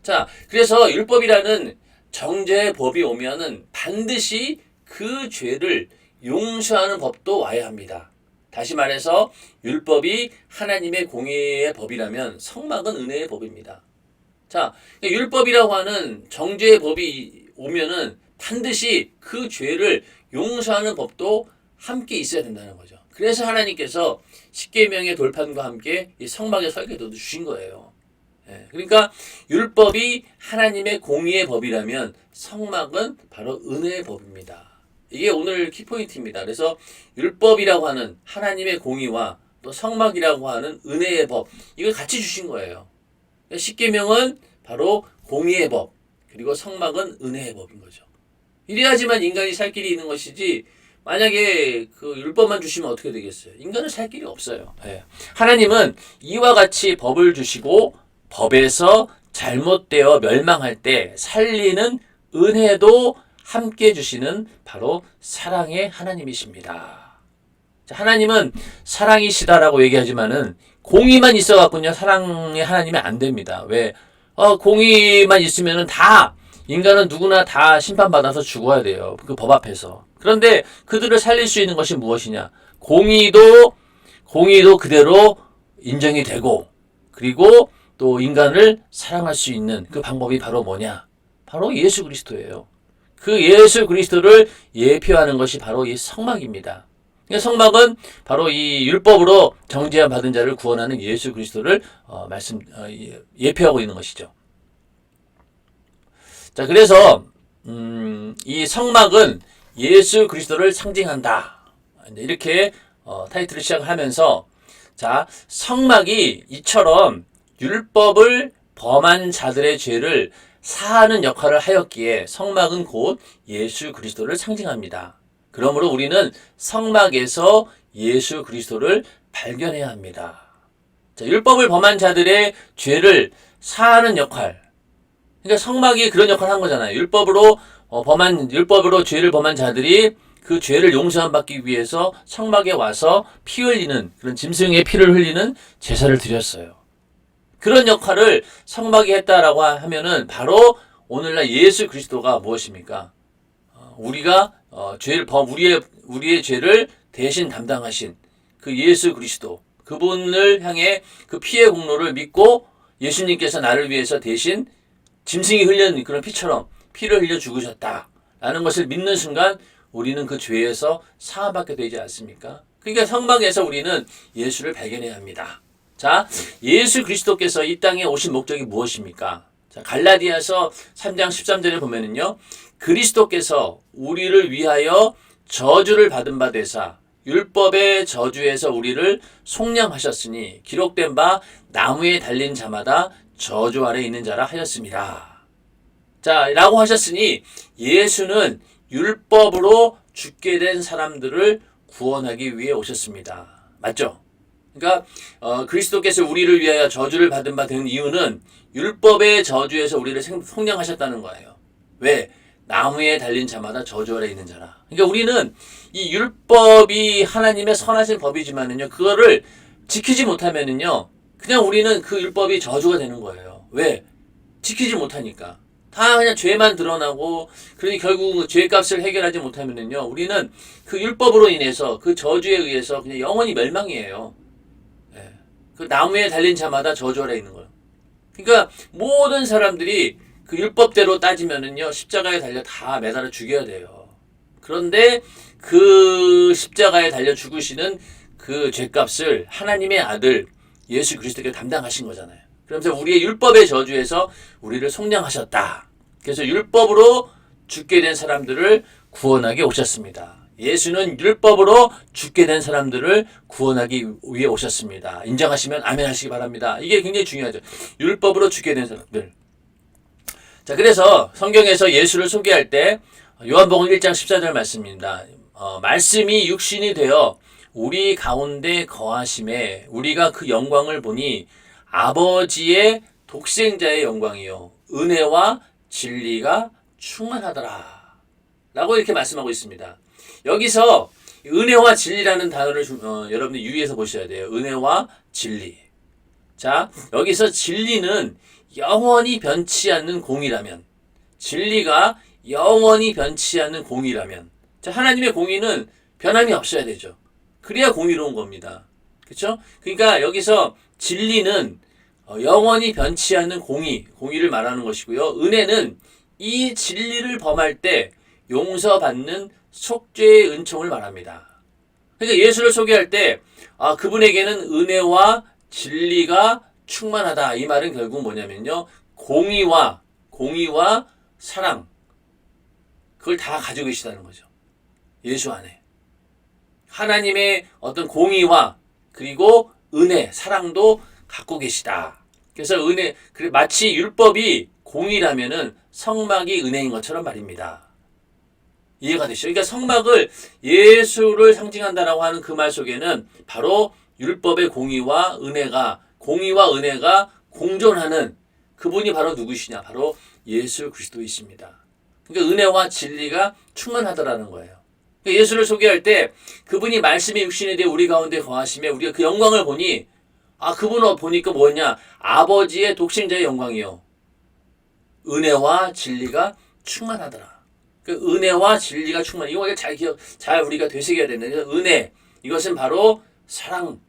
자, 그래서 율법이라는 정죄의 법이 오면은 반드시 그 죄를 용서하는 법도 와야 합니다. 다시 말해서 율법이 하나님의 공의의 법이라면 성막은 은혜의 법입니다. 자, 율법이라고 하는 정죄의 법이 오면은 반드시 그 죄를 용서하는 법도 함께 있어야 된다는 거죠. 그래서 하나님께서 십계명의 돌판과 함께 이 성막의 설계도도 주신 거예요. 그러니까 율법이 하나님의 공의의 법이라면 성막은 바로 은혜의 법입니다. 이게 오늘 키포인트입니다. 그래서 율법이라고 하는 하나님의 공의와 또 성막이라고 하는 은혜의 법, 이걸 같이 주신 거예요. 십계명은 바로 공의의 법, 그리고 성막은 은혜의 법인 거죠. 이래야지만 인간이 살 길이 있는 것이지, 만약에 그 율법만 주시면 어떻게 되겠어요? 인간은 살 길이 없어요. 하나님은 이와 같이 법을 주시고 법에서 잘못되어 멸망할 때 살리는 은혜도 함께 주시는 바로 사랑의 하나님이십니다. 하나님은 사랑이시다라고 얘기하지만은 공의만 있어갖군요, 사랑의 하나님이 안 됩니다. 왜? 공의만 있으면은 다 인간은 누구나 다 심판받아서 죽어야 돼요. 그 법 앞에서. 그런데 그들을 살릴 수 있는 것이 무엇이냐? 공의도 그대로 인정이 되고, 그리고 또 인간을 사랑할 수 있는 그 방법이 바로 뭐냐? 바로 예수 그리스도예요. 그 예수 그리스도를 예표하는 것이 바로 이 성막입니다. 그러니까 성막은 바로 이 율법으로 정죄함 받은 자를 구원하는 예수 그리스도를 예표하고 있는 것이죠. 자, 그래서 이 성막은 예수 그리스도를 상징한다. 이렇게 타이틀을 시작을 하면서, 자, 성막이 이처럼 율법을 범한 자들의 죄를 사하는 역할을 하였기에 성막은 곧 예수 그리스도를 상징합니다. 그러므로 우리는 성막에서 예수 그리스도를 발견해야 합니다. 자, 율법을 범한 자들의 죄를 사하는 역할. 그러니까 성막이 그런 역할을 한 거잖아요. 율법으로 죄를 범한 자들이 그 죄를 용서함 받기 위해서 성막에 와서 피 흘리는, 그런 짐승의 피를 흘리는 제사를 드렸어요. 그런 역할을 성막이 했다라고 하면은 바로 오늘날 예수 그리스도가 무엇입니까? 우리가 우리의 죄를 대신 담당하신 그 예수 그리스도, 그분을 향해 그 피의 공로를 믿고 예수님께서 나를 위해서 대신 짐승이 흘린 그런 피처럼 피를 흘려 죽으셨다라는 것을 믿는 순간 우리는 그 죄에서 사함받게 되지 않습니까? 그러니까 성막에서 우리는 예수를 발견해야 합니다. 자, 예수 그리스도께서 이 땅에 오신 목적이 무엇입니까? 자, 갈라디아서 3장 13절에 보면은요, 그리스도께서 우리를 위하여 저주를 받은 바 되사 율법의 저주에서 우리를 속량하셨으니 기록된 바 나무에 달린 자마다 저주 아래 있는 자라 하였습니다. 자, 라고 하셨으니 예수는 율법으로 죽게 된 사람들을 구원하기 위해 오셨습니다. 맞죠? 그러니까 그리스도께서 우리를 위하여 저주를 받은 바 된 이유는 율법의 저주에서 우리를 속량하셨다는 거예요. 왜? 나무에 달린 자마다 저주 아래 있는 자라. 그러니까 우리는 이 율법이 하나님의 선하신 법이지만은요, 그거를 지키지 못하면은요, 그냥 우리는 그 율법이 저주가 되는 거예요. 왜? 지키지 못하니까. 다 그냥 죄만 드러나고, 그러니 결국 죄값을 해결하지 못하면은요, 우리는 그 율법으로 인해서 그 저주에 의해서 그냥 영원히 멸망이에요. 예. 그 나무에 달린 자마다 저주 아래 있는 거예요. 그러니까 모든 사람들이 그 율법대로 따지면은요, 십자가에 달려 다 매달아 죽여야 돼요. 그런데 그 십자가에 달려 죽으시는 그 죄값을 하나님의 아들 예수 그리스도께서 담당하신 거잖아요. 그러면서 우리의 율법의 저주에서 우리를 속량하셨다. 그래서 율법으로 죽게 된 사람들을 구원하게 오셨습니다. 예수는 율법으로 죽게 된 사람들을 구원하기 위해 오셨습니다. 인정하시면 아멘 하시기 바랍니다. 이게 굉장히 중요하죠. 율법으로 죽게 된 사람들. 자, 그래서 성경에서 예수를 소개할 때 요한복음 1장 14절 말씀입니다. 말씀이 육신이 되어 우리 가운데 거하심에 우리가 그 영광을 보니 아버지의 독생자의 영광이요 은혜와 진리가 충만하더라 라고 이렇게 말씀하고 있습니다. 여기서 은혜와 진리라는 단어를 여러분들 유의해서 보셔야 돼요. 은혜와 진리. 자, 여기서 진리는 영원히 변치 않는 공이라면, 진리가 영원히 변치 않는 공이라면, 자, 하나님의 공의는 변함이 없어야 되죠. 그래야 공의로운 겁니다. 그렇죠? 그러니까 여기서 진리는 영원히 변치 않는 공의를 말하는 것이고요. 은혜는 이 진리를 범할 때 용서받는 속죄의 은총을 말합니다. 그러니까 예수를 소개할 때 그분에게는 은혜와 진리가 충만하다. 이 말은 결국 뭐냐면요, 공의와 사랑, 그걸 다 가지고 계시다는 거죠. 예수 안에 하나님의 어떤 공의와 그리고 은혜, 사랑도 갖고 계시다. 그래서 마치 율법이 공의라면은 성막이 은혜인 것처럼 말입니다. 이해가 되시죠? 그러니까 성막을 예수를 상징한다라고 하는 그 말 속에는 바로 율법의 공의와 은혜가 공존하는 그분이 바로 누구시냐? 바로 예수 그리스도이십니다. 그러니까 은혜와 진리가 충만하더라는 거예요. 그러니까 예수를 소개할 때 그분이 말씀이 육신이 되어 우리 가운데 거하시며 우리가 그 영광을 보니 그분을 보니까 뭐냐? 아버지의 독생자의 영광이요. 은혜와 진리가 충만하더라. 그 은혜와 진리가 충만. 이거 잘 우리가 되새겨야 된다. 은혜, 이것은 바로 사랑,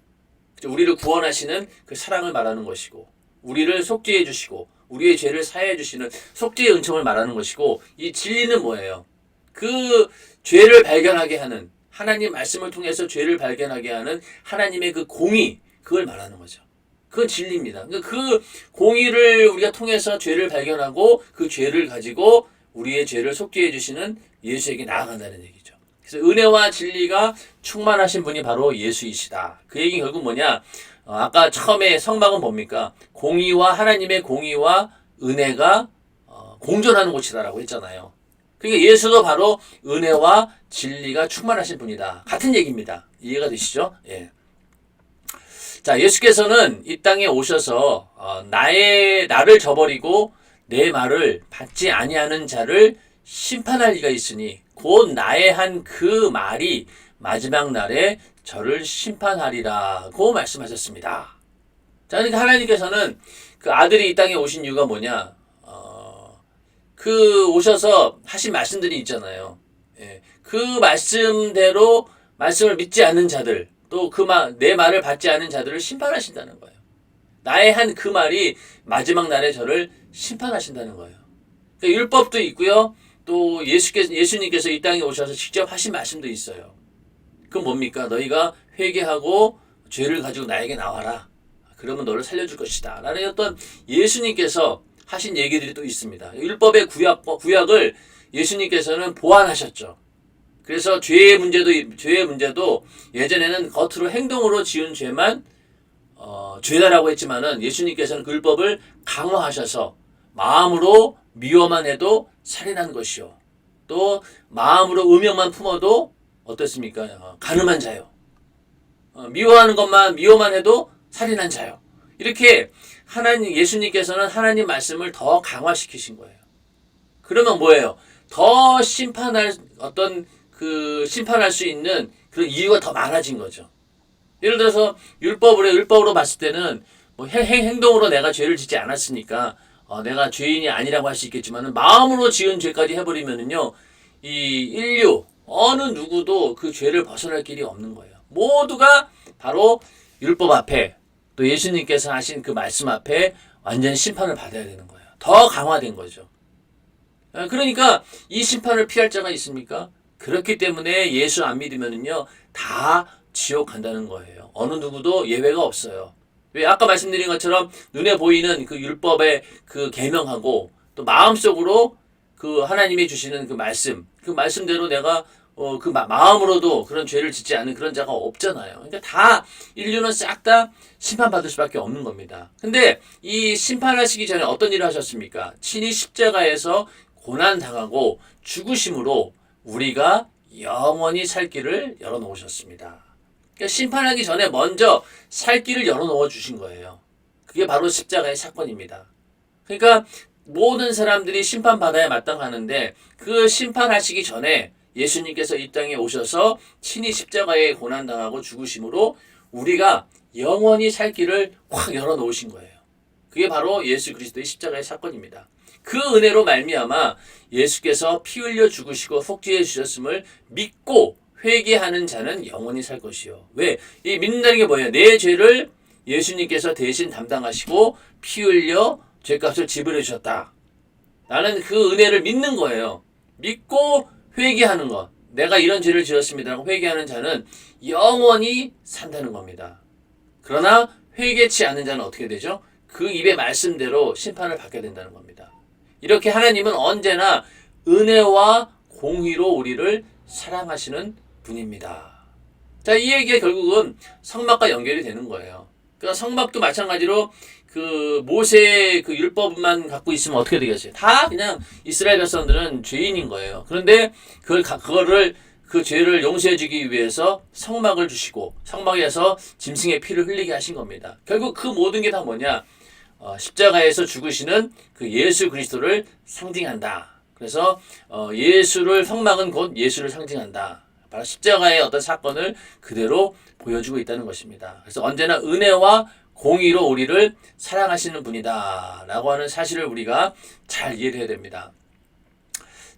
우리를 구원하시는 그 사랑을 말하는 것이고, 우리를 속죄해 주시고 우리의 죄를 사해 주시는 속죄의 은총을 말하는 것이고, 이 진리는 뭐예요? 그 죄를 발견하게 하는, 하나님 말씀을 통해서 죄를 발견하게 하는 하나님의 그 공의, 그걸 말하는 거죠. 그건 진리입니다. 그 공의를 우리가 통해서 죄를 발견하고 그 죄를 가지고 우리의 죄를 속죄해 주시는 예수에게 나아간다는 얘기죠. 그래서 은혜와 진리가 충만하신 분이 바로 예수이시다. 그 얘기는 결국 뭐냐? 아까 처음에 성막은 뭡니까? 공의와 하나님의 공의와 은혜가 공존하는 곳이다라고 했잖아요. 그러니까 예수도 바로 은혜와 진리가 충만하신 분이다. 같은 얘기입니다. 이해가 되시죠? 예. 자, 예수께서는 이 땅에 오셔서 나를 저버리고 내 말을 받지 아니하는 자를 심판할 리가 있으니 곧 나의 한 그 말이 마지막 날에 저를 심판하리라고 말씀하셨습니다. 자, 그러니까 하나님께서는 그 아들이 이 땅에 오신 이유가 뭐냐? 그 오셔서 하신 말씀들이 있잖아요. 예. 그 말씀대로 말씀을 믿지 않는 자들, 또 내 말을 받지 않은 자들을 심판하신다는 거예요. 나의 한 그 말이 마지막 날에 저를 심판하신다는 거예요. 그러니까 율법도 있고요. 또 예수님께서 이 땅에 오셔서 직접 하신 말씀도 있어요. 그건 뭡니까? 너희가 회개하고 죄를 가지고 나에게 나와라. 그러면 너를 살려줄 것이다. 라는 어떤 예수님께서 하신 얘기들이 또 있습니다. 율법의 구약을 예수님께서는 보완하셨죠. 그래서 죄의 문제도 예전에는 겉으로 행동으로 지은 죄만 죄다라고 했지만은 예수님께서는 그 율법을 강화하셔서 마음으로 미워만 해도 살인한 것이요. 또 마음으로 음욕만 품어도 어떻습니까? 간음한 자요. 미워하는 것만 미워만 해도 살인한 자요. 이렇게 예수님께서는 하나님 말씀을 더 강화시키신 거예요. 그러면 뭐예요? 더 심판할 수 있는 그런 이유가 더 많아진 거죠. 예를 들어서 율법으로 봤을 때는 뭐 행동으로 내가 죄를 짓지 않았으니까 내가 죄인이 아니라고 할 수 있겠지만 마음으로 지은 죄까지 해버리면은요, 이 인류 어느 누구도 그 죄를 벗어날 길이 없는 거예요. 모두가 바로 율법 앞에 또 예수님께서 하신 그 말씀 앞에 완전 심판을 받아야 되는 거예요. 더 강화된 거죠. 그러니까 이 심판을 피할 자가 있습니까? 그렇기 때문에 예수 안 믿으면은요, 다 지옥 간다는 거예요. 어느 누구도 예외가 없어요. 왜? 아까 말씀드린 것처럼 눈에 보이는 그 율법의 그 계명하고 또 마음속으로 그 하나님이 주시는 그 말씀대로 내가 마음으로도 그런 죄를 짓지 않는 그런 자가 없잖아요. 그러니까 다 인류는 싹 다 심판받을 수밖에 없는 겁니다. 근데 이 심판하시기 전에 어떤 일을 하셨습니까? 친히 십자가에서 고난당하고 죽으심으로 우리가 영원히 살 길을 열어놓으셨습니다. 그러니까 심판하기 전에 먼저 살 길을 열어놓아 주신 거예요. 그게 바로 십자가의 사건입니다. 그러니까 모든 사람들이 심판받아야 마땅하는데 그 심판하시기 전에 예수님께서 이 땅에 오셔서 친히 십자가에 고난당하고 죽으심으로 우리가 영원히 살 길을 확 열어놓으신 거예요. 그게 바로 예수 그리스도의 십자가의 사건입니다. 그 은혜로 말미암아 예수께서 피 흘려 죽으시고 속죄해 주셨음을 믿고 회개하는 자는 영원히 살 것이요. 왜? 이 믿는다는 게 뭐예요? 내 죄를 예수님께서 대신 담당하시고 피 흘려 죄값을 지불해 주셨다. 나는 그 은혜를 믿는 거예요. 믿고 회개하는 것. 내가 이런 죄를 지었습니다라고 회개하는 자는 영원히 산다는 겁니다. 그러나 회개치 않는 자는 어떻게 되죠? 그 입의 말씀대로 심판을 받게 된다는 겁니다. 이렇게 하나님은 언제나 은혜와 공의로 우리를 사랑하시는 분입니다. 자, 이 얘기가 결국은 성막과 연결이 되는 거예요. 그러니까 성막도 마찬가지로 그 모세의 그 율법만 갖고 있으면 어떻게 되겠어요? 다 그냥 이스라엘 백성들은 죄인인 거예요. 그런데 그 죄를 용서해 주기 위해서 성막을 주시고 성막에서 짐승의 피를 흘리게 하신 겁니다. 결국 그 모든 게 다 뭐냐? 십자가에서 죽으시는 그 예수 그리스도를 상징한다. 그래서 성막은 곧 예수를 상징한다. 바로 십자가의 어떤 사건을 그대로 보여주고 있다는 것입니다. 그래서 언제나 은혜와 공의로 우리를 사랑하시는 분이다 라고 하는 사실을 우리가 잘 이해를 해야 됩니다.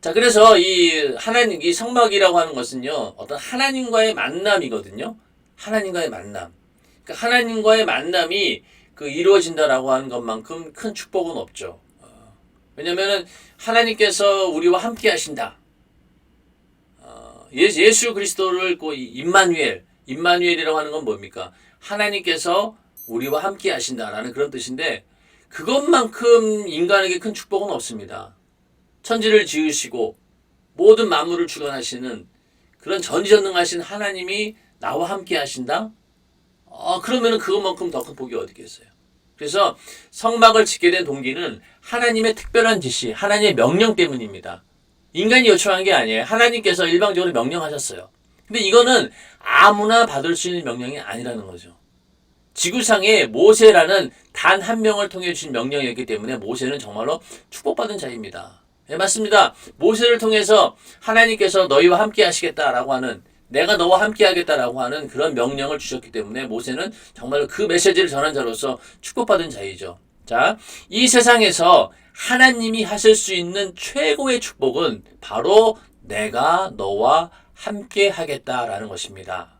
자, 그래서 이 성막이라고 하는 것은요, 어떤 하나님과의 만남이거든요. 하나님과의 만남. 그러니까 하나님과의 만남이 그 이루어진다라고 하는 것만큼 큰 축복은 없죠. 왜냐면은 하나님께서 우리와 함께 하신다. 예수 그리스도를 임마누엘이라고 하는 건 뭡니까? 하나님께서 우리와 함께 하신다라는 그런 뜻인데 그것만큼 인간에게 큰 축복은 없습니다. 천지를 지으시고 모든 만물을 주관하시는 그런 전지전능하신 하나님이 나와 함께 하신다? 그러면은 그것만큼 더 큰 복이 어디 있겠어요? 그래서 성막을 짓게 된 동기는 하나님의 특별한 지시, 하나님의 명령 때문입니다. 인간이 요청한 게 아니에요. 하나님께서 일방적으로 명령하셨어요. 근데 이거는 아무나 받을 수 있는 명령이 아니라는 거죠. 지구상에 모세라는 단 한 명을 통해 주신 명령이었기 때문에 모세는 정말로 축복받은 자입니다. 네, 맞습니다. 모세를 통해서 하나님께서 너희와 함께 하시겠다라고 하는, 내가 너와 함께 하겠다라고 하는 그런 명령을 주셨기 때문에 모세는 정말로 그 메시지를 전한 자로서 축복받은 자이죠. 자, 이 세상에서 하나님이 하실 수 있는 최고의 축복은 바로 내가 너와 함께 하겠다라는 것입니다.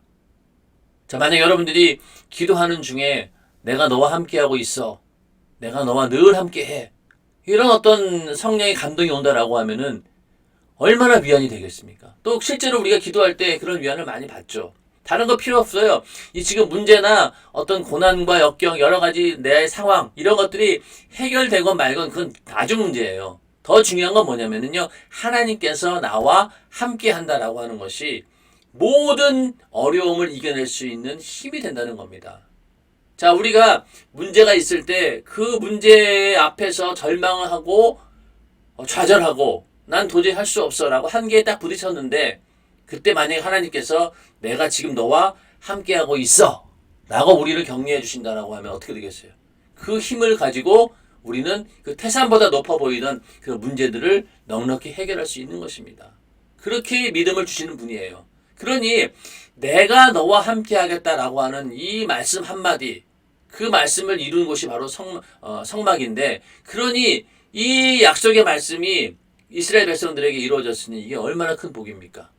자, 만약 여러분들이 기도하는 중에 내가 너와 함께 하고 있어, 내가 너와 늘 함께 해, 이런 어떤 성령의 감동이 온다라고 하면은 얼마나 위안이 되겠습니까? 또 실제로 우리가 기도할 때 그런 위안을 많이 받죠. 다른 거 필요 없어요. 이 지금 문제나 어떤 고난과 역경, 여러 가지 내 상황, 이런 것들이 해결되건 말건 그건 나중 문제예요. 더 중요한 건 뭐냐면요. 하나님께서 나와 함께 한다라고 하는 것이 모든 어려움을 이겨낼 수 있는 힘이 된다는 겁니다. 자, 우리가 문제가 있을 때 그 문제 앞에서 절망을 하고 좌절하고 난 도저히 할 수 없어 라고 한계에 딱 부딪혔는데 그때 만약에 하나님께서 내가 지금 너와 함께하고 있어 라고 우리를 격려해 주신다라고 하면 어떻게 되겠어요? 그 힘을 가지고 우리는 그 태산보다 높아 보이던 그 문제들을 넉넉히 해결할 수 있는 것입니다. 그렇게 믿음을 주시는 분이에요. 그러니 내가 너와 함께 하겠다라고 하는 이 말씀 한마디, 그 말씀을 이루는 것이 바로 성막인데, 그러니 이 약속의 말씀이 이스라엘 백성들에게 이루어졌으니 이게 얼마나 큰 복입니까?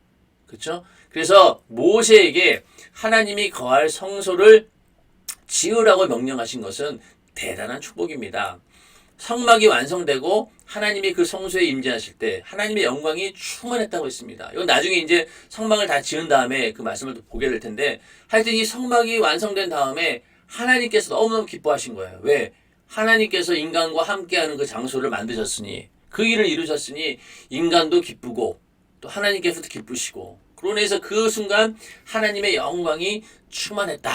그렇죠? 그래서 모세에게 하나님이 거할 성소를 지으라고 명령하신 것은 대단한 축복입니다. 성막이 완성되고 하나님이 그 성소에 임재하실 때 하나님의 영광이 충만했다고 했습니다. 이건 나중에 이제 성막을 다 지은 다음에 그 말씀을 또 보게 될 텐데, 하여튼 이 성막이 완성된 다음에 하나님께서 너무너무 기뻐하신 거예요. 왜? 하나님께서 인간과 함께하는 그 장소를 만드셨으니, 그 일을 이루셨으니 인간도 기쁘고 또 하나님께서도 기쁘시고, 그러고 해서 그 순간 하나님의 영광이 충만했다.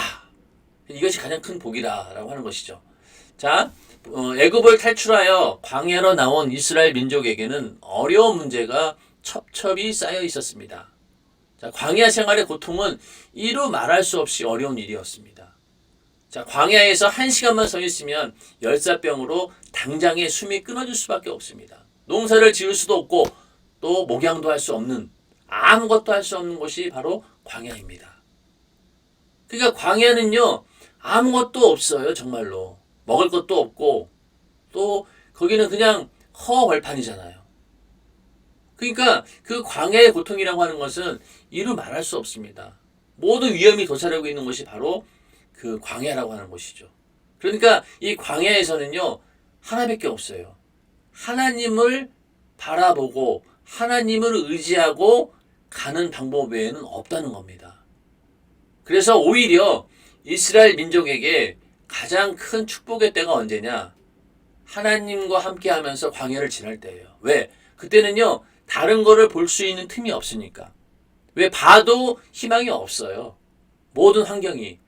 이것이 가장 큰 복이다라고 하는 것이죠. 자, 애굽을 탈출하여 광야로 나온 이스라엘 민족에게는 어려운 문제가 첩첩이 쌓여 있었습니다. 자, 광야 생활의 고통은 이루 말할 수 없이 어려운 일이었습니다. 자, 광야에서 1시간만 서 있으면 열사병으로 당장에 숨이 끊어질 수밖에 없습니다. 농사를 지을 수도 없고 또 목양도 할 수 없는, 아무것도 할 수 없는 곳이 바로 광야입니다. 그러니까 광야는요, 아무것도 없어요. 정말로 먹을 것도 없고 또 거기는 그냥 허벌판이잖아요. 그러니까 그 광야의 고통이라고 하는 것은 이루 말할 수 없습니다. 모든 위험이 도사리고 있는 것이 바로 그 광야라고 하는 것이죠. 그러니까 이 광야에서는요, 하나밖에 없어요. 하나님을 바라보고 하나님을 의지하고 가는 방법 외에는 없다는 겁니다. 그래서 오히려 이스라엘 민족에게 가장 큰 축복의 때가 언제냐? 하나님과 함께 하면서 광야를 지날 때예요. 왜? 그때는요, 다른 거를 볼 수 있는 틈이 없으니까. 왜? 봐도 희망이 없어요. 모든 환경이.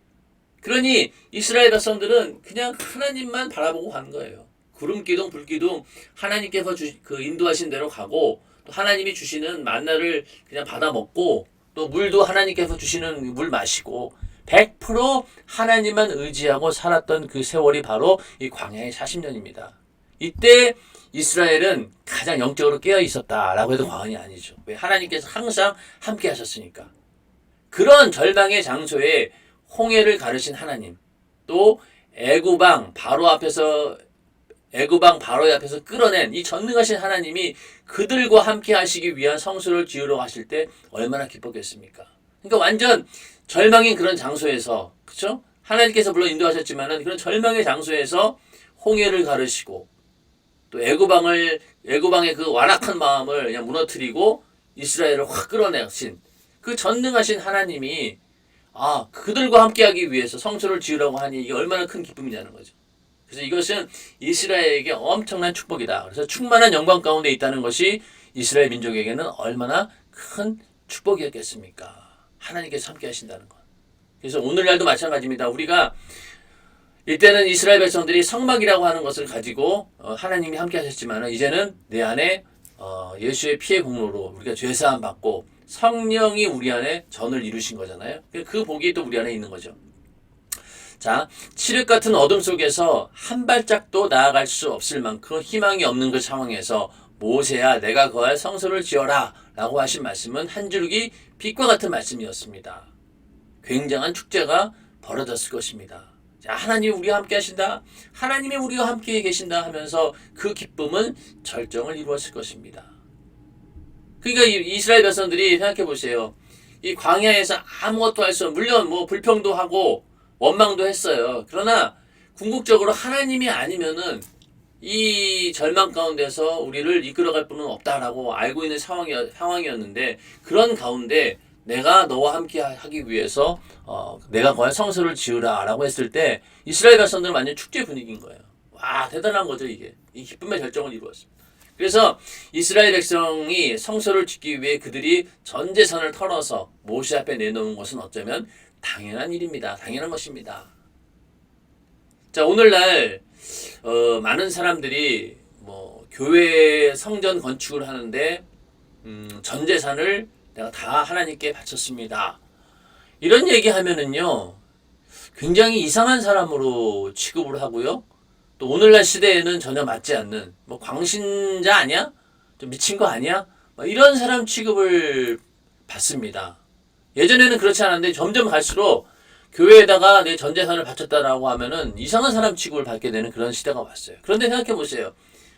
그러니 이스라엘 백성들은 그냥 하나님만 바라보고 가는 거예요. 구름기둥, 불기둥, 하나님께서 그 인도하신 대로 가고, 또 하나님이 주시는 만나를 그냥 받아 먹고, 또 물도 하나님께서 주시는 물 마시고, 100% 하나님만 의지하고 살았던 그 세월이 바로 이 광야의 40년입니다. 이때 이스라엘은 가장 영적으로 깨어 있었다라고 해도 과언이 아니죠. 왜? 하나님께서 항상 함께 하셨으니까. 그런 절망의 장소에 홍해를 가르신 하나님, 또 애굽왕 바로의 앞에서 끌어낸 이 전능하신 하나님이 그들과 함께 하시기 위한 성소를 지으러 가실 때 얼마나 기뻤겠습니까? 그러니까 완전 절망인 그런 장소에서, 그렇죠? 하나님께서 물론 인도하셨지만은 그런 절망의 장소에서 홍해를 가르시고 또 애굽왕의 그 완악한 마음을 그냥 무너뜨리고 이스라엘을 확 끌어내신 그 전능하신 하나님이 그들과 함께하기 위해서 성소를 지으라고 하니 이게 얼마나 큰 기쁨이냐는 거죠. 그래서 이것은 이스라엘에게 엄청난 축복이다. 그래서 충만한 영광 가운데 있다는 것이 이스라엘 민족에게는 얼마나 큰 축복이었겠습니까? 하나님께서 함께 하신다는 것. 그래서 오늘날도 마찬가지입니다. 우리가 이때는 이스라엘 백성들이 성막이라고 하는 것을 가지고 하나님이 함께 하셨지만 이제는 내 안에 예수의 피의 공로로 우리가 죄사함 받고 성령이 우리 안에 전을 이루신 거잖아요. 그 복이 또 우리 안에 있는 거죠. 자, 칠흑 같은 어둠 속에서 한 발짝도 나아갈 수 없을 만큼 희망이 없는 그 상황에서 모세야 내가 거할 성소를 지어라 라고 하신 말씀은 한 줄기 빛과 같은 말씀이었습니다. 굉장한 축제가 벌어졌을 것입니다. 자, 하나님이 우리와 함께 하신다. 하나님이 우리와 함께 계신다 하면서 그 기쁨은 절정을 이루었을 것입니다. 그러니까 이스라엘 백성들이 생각해 보세요. 이 광야에서 아무것도 할 수 없는, 물론 뭐 불평도 하고 원망도 했어요. 그러나 궁극적으로 하나님이 아니면은 이 절망 가운데서 우리를 이끌어갈 분은 없다라고 알고 있는 상황이었는데 그런 가운데 내가 너와 함께 하기 위해서 내가 거할 성소를 지으라 라고 했을 때 이스라엘 백성들은 완전 축제 분위기인 거예요. 와, 대단한 거죠. 이게 이 기쁨의 절정을 이루었습니다. 그래서 이스라엘 백성이 성소를 짓기 위해 그들이 전 재산을 털어서 모세 앞에 내놓은 것은 어쩌면 당연한 일입니다. 당연한 것입니다. 자, 오늘날 많은 사람들이 뭐 교회 성전 건축을 하는데 전 재산을 내가 다 하나님께 바쳤습니다. 이런 얘기하면은요 굉장히 이상한 사람으로 취급을 하고요. 또 오늘날 시대에는 전혀 맞지 않는 뭐 광신자 아니야? 좀 미친 거 아니야? 이런 사람 취급을 받습니다. 예전에는 그렇지 않았는데 점점 갈수록 교회에다가 내 전 재산을 바쳤다라고 하면은 이상한 사람 취급을 받게 되는 그런 시대가 왔어요. 그런데 생각해 보세요.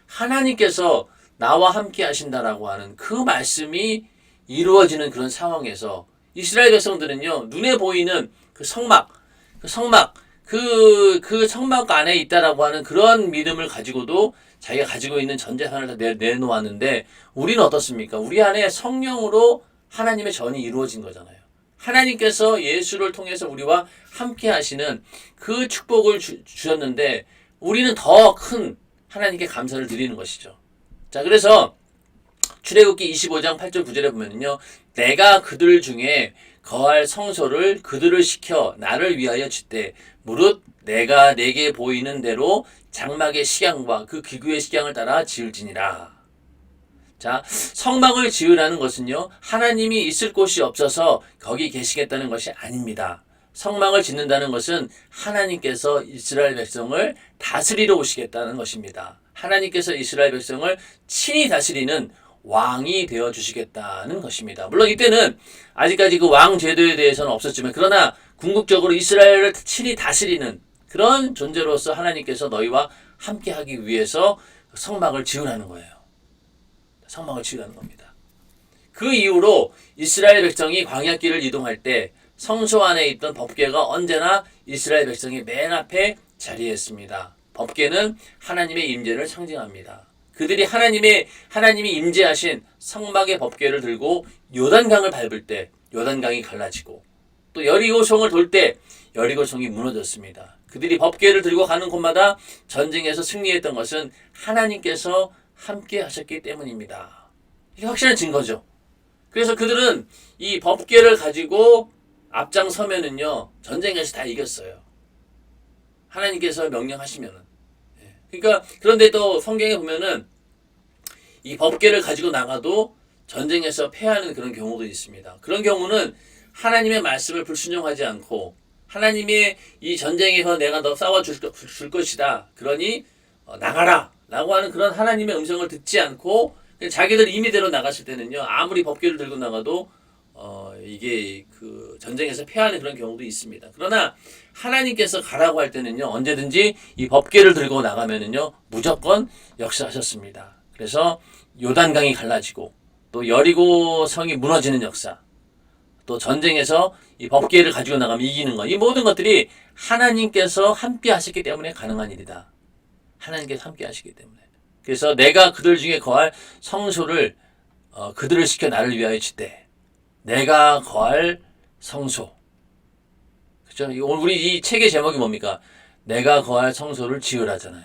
하나님께서 나와 함께 하신다라고 하는 그 말씀이 이루어지는 그런 상황에서 이스라엘 백성들은요 눈에 보이는 그 성막 안에 있다라고 하는 그런 믿음을 가지고도 자기가 가지고 있는 전 재산을 다 내놓았는데 우리는 어떻습니까? 우리 안에 성령으로 하나님의 전이 이루어진 거잖아요. 하나님께서 예수를 통해서 우리와 함께 하시는 그 축복을 주셨는데 우리는 더 큰 하나님께 감사를 드리는 것이죠. 자, 그래서 출애굽기 25장 8절 9절에 보면요. 내가 그들 중에 거할 성소를 그들을 시켜 나를 위하여 짓되 무릇 내가 내게 보이는 대로 장막의 식양과 그 기구의 식양을 따라 지을지니라. 자, 성막을 지으라는 것은요, 하나님이 있을 곳이 없어서 거기 계시겠다는 것이 아닙니다. 성막을 짓는다는 것은 하나님께서 이스라엘 백성을 다스리러 오시겠다는 것입니다. 하나님께서 이스라엘 백성을 친히 다스리는 왕이 되어 주시겠다는 것입니다. 물론 이때는 아직까지 그 왕 제도에 대해서는 없었지만 그러나 궁극적으로 이스라엘을 친히 다스리는 그런 존재로서 하나님께서 너희와 함께하기 위해서 성막을 지으라는 거예요. 성막을 지으라는 겁니다. 그 이후로 이스라엘 백성이 광야길을 이동할 때 성소 안에 있던 법궤가 언제나 이스라엘 백성이 맨 앞에 자리했습니다. 법궤는 하나님의 임재를 상징합니다. 그들이 하나님이 임재하신 성막의 법궤를 들고 요단강을 밟을 때 요단강이 갈라지고 또 여리고성을 돌 때 여리고성이 무너졌습니다. 그들이 법궤를 들고 가는 곳마다 전쟁에서 승리했던 것은 하나님께서 함께 하셨기 때문입니다. 이게 확실한 증거죠. 그래서 그들은 이 법궤를 가지고 앞장서면은요 전쟁에서 다 이겼어요. 하나님께서 명령하시면은. 그러니까 그런데 또 성경에 보면은 이 법궤를 가지고 나가도 전쟁에서 패하는 그런 경우도 있습니다. 그런 경우는 하나님의 말씀을 불순종하지 않고 하나님의 이 전쟁에서 내가 너 싸워줄 것이다. 그러니 나가라 라고 하는 그런 하나님의 음성을 듣지 않고 자기들 임의대로 나갔을 때는요 아무리 법궤를 들고 나가도 이게 그 전쟁에서 패하는 그런 경우도 있습니다. 그러나 하나님께서 가라고 할 때는요 언제든지 이 법궤를 들고 나가면은요 무조건 역사하셨습니다. 그래서 요단강이 갈라지고 또 여리고 성이 무너지는 역사, 또 전쟁에서 이 법궤를 가지고 나가면 이기는 것, 이 모든 것들이 하나님께서 함께 하시기 때문에 가능한 일이다. 하나님께서 함께 하시기 때문에. 그래서 내가 그들 중에 거할 성소를 그들을 시켜 나를 위하여 짓되 내가 거할 성소. 그렇죠? 우리 이 책의 제목이 뭡니까? 내가 거할 성소를 지으라잖아요.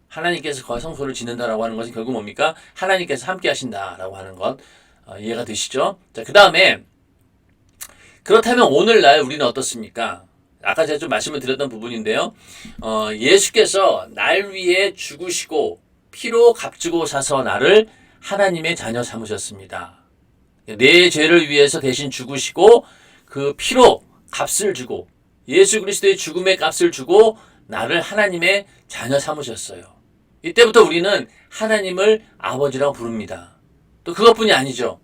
하나님께서 거할 성소를 짓는다라고 하는 것은 결국 뭡니까? 하나님께서 함께 하신다라고 하는 것 이해가 되시죠? 자, 그 다음에 그렇다면 오늘날 우리는 어떻습니까? 아까 제가 좀 말씀을 드렸던 부분인데요. 예수께서 날 위해 죽으시고 피로 값주고 사서 나를 하나님의 자녀 삼으셨습니다. 내 죄를 위해서 대신 죽으시고 그 피로 값을 주고 예수 그리스도의 죽음의 값을 주고 나를 하나님의 자녀 삼으셨어요. 이때부터 우리는 하나님을 아버지라고 부릅니다. 또 그것뿐이 아니죠.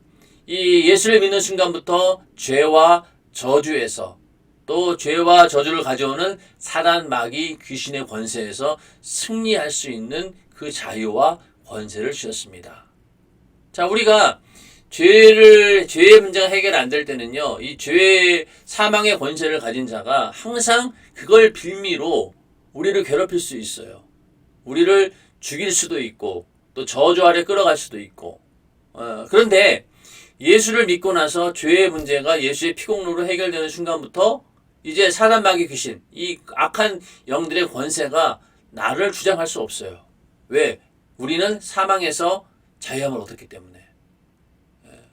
이 예수를 믿는 순간부터 죄와 저주에서 또 죄와 저주를 가져오는 사단 마귀 귀신의 권세에서 승리할 수 있는 그 자유와 권세를 주셨습니다. 자, 우리가 죄의 문제가 해결 안 될 때는요, 이 죄의 사망의 권세를 가진 자가 항상 그걸 빌미로 우리를 괴롭힐 수 있어요. 우리를 죽일 수도 있고, 또 저주 아래 끌어갈 수도 있고. 그런데 예수를 믿고 나서 죄의 문제가 예수의 피공로로 해결되는 순간부터 이제 사단 마귀 귀신, 이 악한 영들의 권세가 나를 주장할 수 없어요. 왜? 우리는 사망에서 자유함을 얻었기 때문에.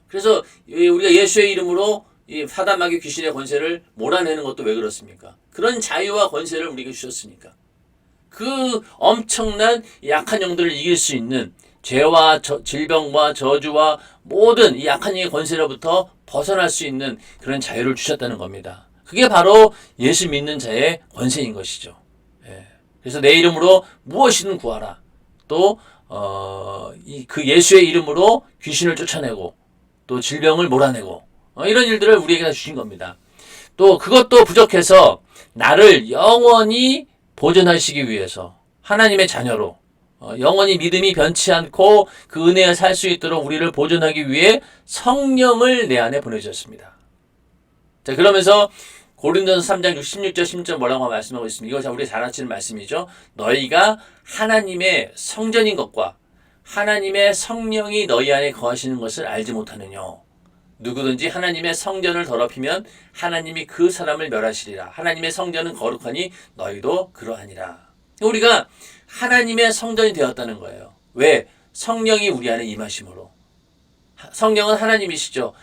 그래서 우리가 예수의 이름으로 이 사단 마귀 귀신의 권세를 몰아내는 것도 왜 그렇습니까? 그런 자유와 권세를 우리에게 주셨으니까. 그 엄청난 약한 영들을 이길 수 있는 죄와 질병과 저주와 모든 이 약한 영의 권세로부터 벗어날 수 있는 그런 자유를 주셨다는 겁니다. 그게 바로 예수 믿는 자의 권세인 것이죠. 그래서 내 이름으로 무엇이든 구하라. 또 그 예수의 이름으로 귀신을 쫓아내고 또 질병을 몰아내고 이런 일들을 우리에게 다 주신 겁니다. 또 그것도 부족해서 나를 영원히 보존하시기 위해서 하나님의 자녀로 영원히 믿음이 변치 않고 그 은혜에 살 수 있도록 우리를 보존하기 위해 성령을 내 안에 보내주셨습니다. 자, 그러면서 고린도서 3장 16절 16절 뭐라고 말씀하고 있습니다. 이거 우리 잘 아시는 말씀이죠. 너희가 하나님의 성전인 것과 하나님의 성령이 너희 안에 거하시는 것을 알지 못하느냐. 누구든지 하나님의 성전을 더럽히면 하나님이 그 사람을 멸하시리라. 하나님의 성전은 거룩하니 너희도 그러하니라. 우리가 하나님의 성전이 되었다는 거예요. 왜? 성령이 우리 안에 임하심으로. 성령은 하나님이시죠.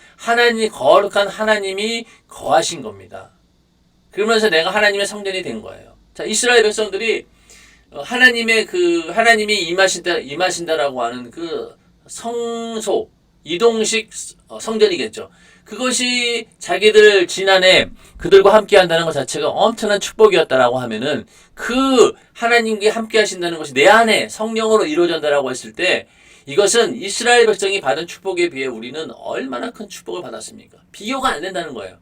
거룩한 하나님이 거하신 겁니다. 그러면서 내가 하나님의 성전이 된 거예요. 자, 이스라엘 백성들이 하나님이 임하신다라고 하는 그 성소, 이동식 성전이겠죠. 그것이 자기들 지난해 그들과 함께 한다는 것 자체가 엄청난 축복이었다라고 하면은 그 하나님과 함께 하신다는 것이 내 안에 성령으로 이루어진다라고 했을 때 이것은 이스라엘 백성이 받은 축복에 비해 우리는 얼마나 큰 축복을 받았습니까? 비교가 안 된다는 거예요.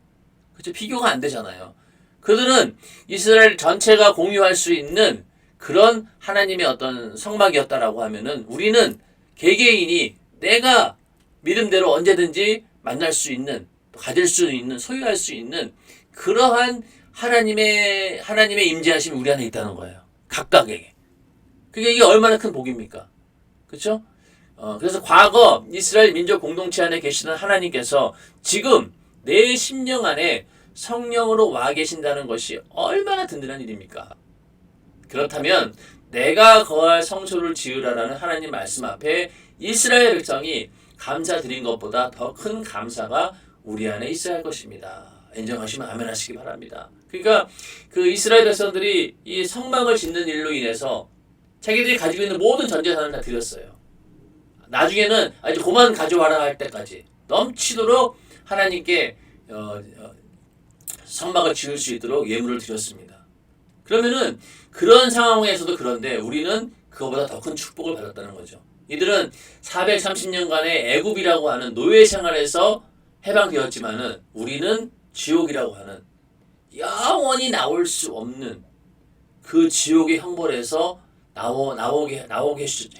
그렇죠? 비교가 안 되잖아요. 그들은 이스라엘 전체가 공유할 수 있는 그런 하나님의 어떤 성막이었다라고 하면은 우리는 개개인이 내가 믿음대로 언제든지 만날 수 있는, 가질 수 있는, 소유할 수 있는 그러한 하나님의 임재하심이 우리 안에 있다는 거예요. 각각에게. 그게 이게 얼마나 큰 복입니까? 그렇죠? 그래서 과거 이스라엘 민족 공동체 안에 계시던 하나님께서 지금 내 심령 안에 성령으로 와 계신다는 것이 얼마나 든든한 일입니까? 그렇다면 내가 거할 성소를 지으라라는 하나님 말씀 앞에 이스라엘 백성이 감사드린 것보다 더 큰 감사가 우리 안에 있어야 할 것입니다. 인정하시면 아멘 하시기 바랍니다. 그러니까 그 이스라엘 백성들이 이 성막을 짓는 일로 인해서 자기들이 가지고 있는 모든 전 재산을 다 드렸어요. 나중에는 아주 그만 가져와라 할 때까지 넘치도록 하나님께 성막을 지을 수 있도록 예물을 드렸습니다. 그러면은 그런 상황에서도 그런데 우리는 그거보다 더 큰 축복을 받았다는 거죠. 이들은 430년간의 애굽이라고 하는 노예 생활에서 해방되었지만은 우리는 지옥이라고 하는 영원히 나올 수 없는 그 지옥의 형벌에서 나오게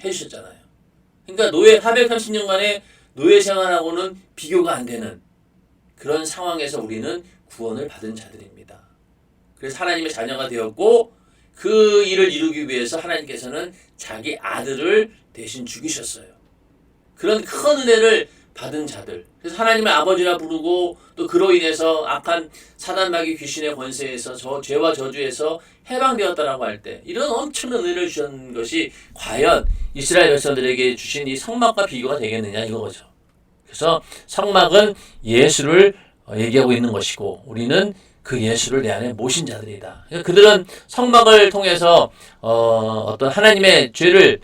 해주셨잖아요. 그러니까 430년간의 노예 생활하고는 비교가 안 되는 그런 상황에서 우리는 구원을 받은 자들입니다. 그래서 하나님의 자녀가 되었고 그 일을 이루기 위해서 하나님께서는 자기 아들을 대신 죽이셨어요. 그런 큰 은혜를 받은 자들. 그래서 하나님의 아버지라 부르고 또 그로 인해서 악한 사단 마귀 귀신의 권세에서 죄와 저주에서 해방되었다라고 할 때 이런 엄청난 은혜를 주신 것이 과연 이스라엘 백성들에게 주신 이 성막과 비교가 되겠느냐 이거죠. 그래서 성막은 예수를 얘기하고 있는 것이고 우리는 그 예수를 내 안에 모신 자들이다. 그러니까 그들은 성막을 통해서 어떤 하나님의 죄를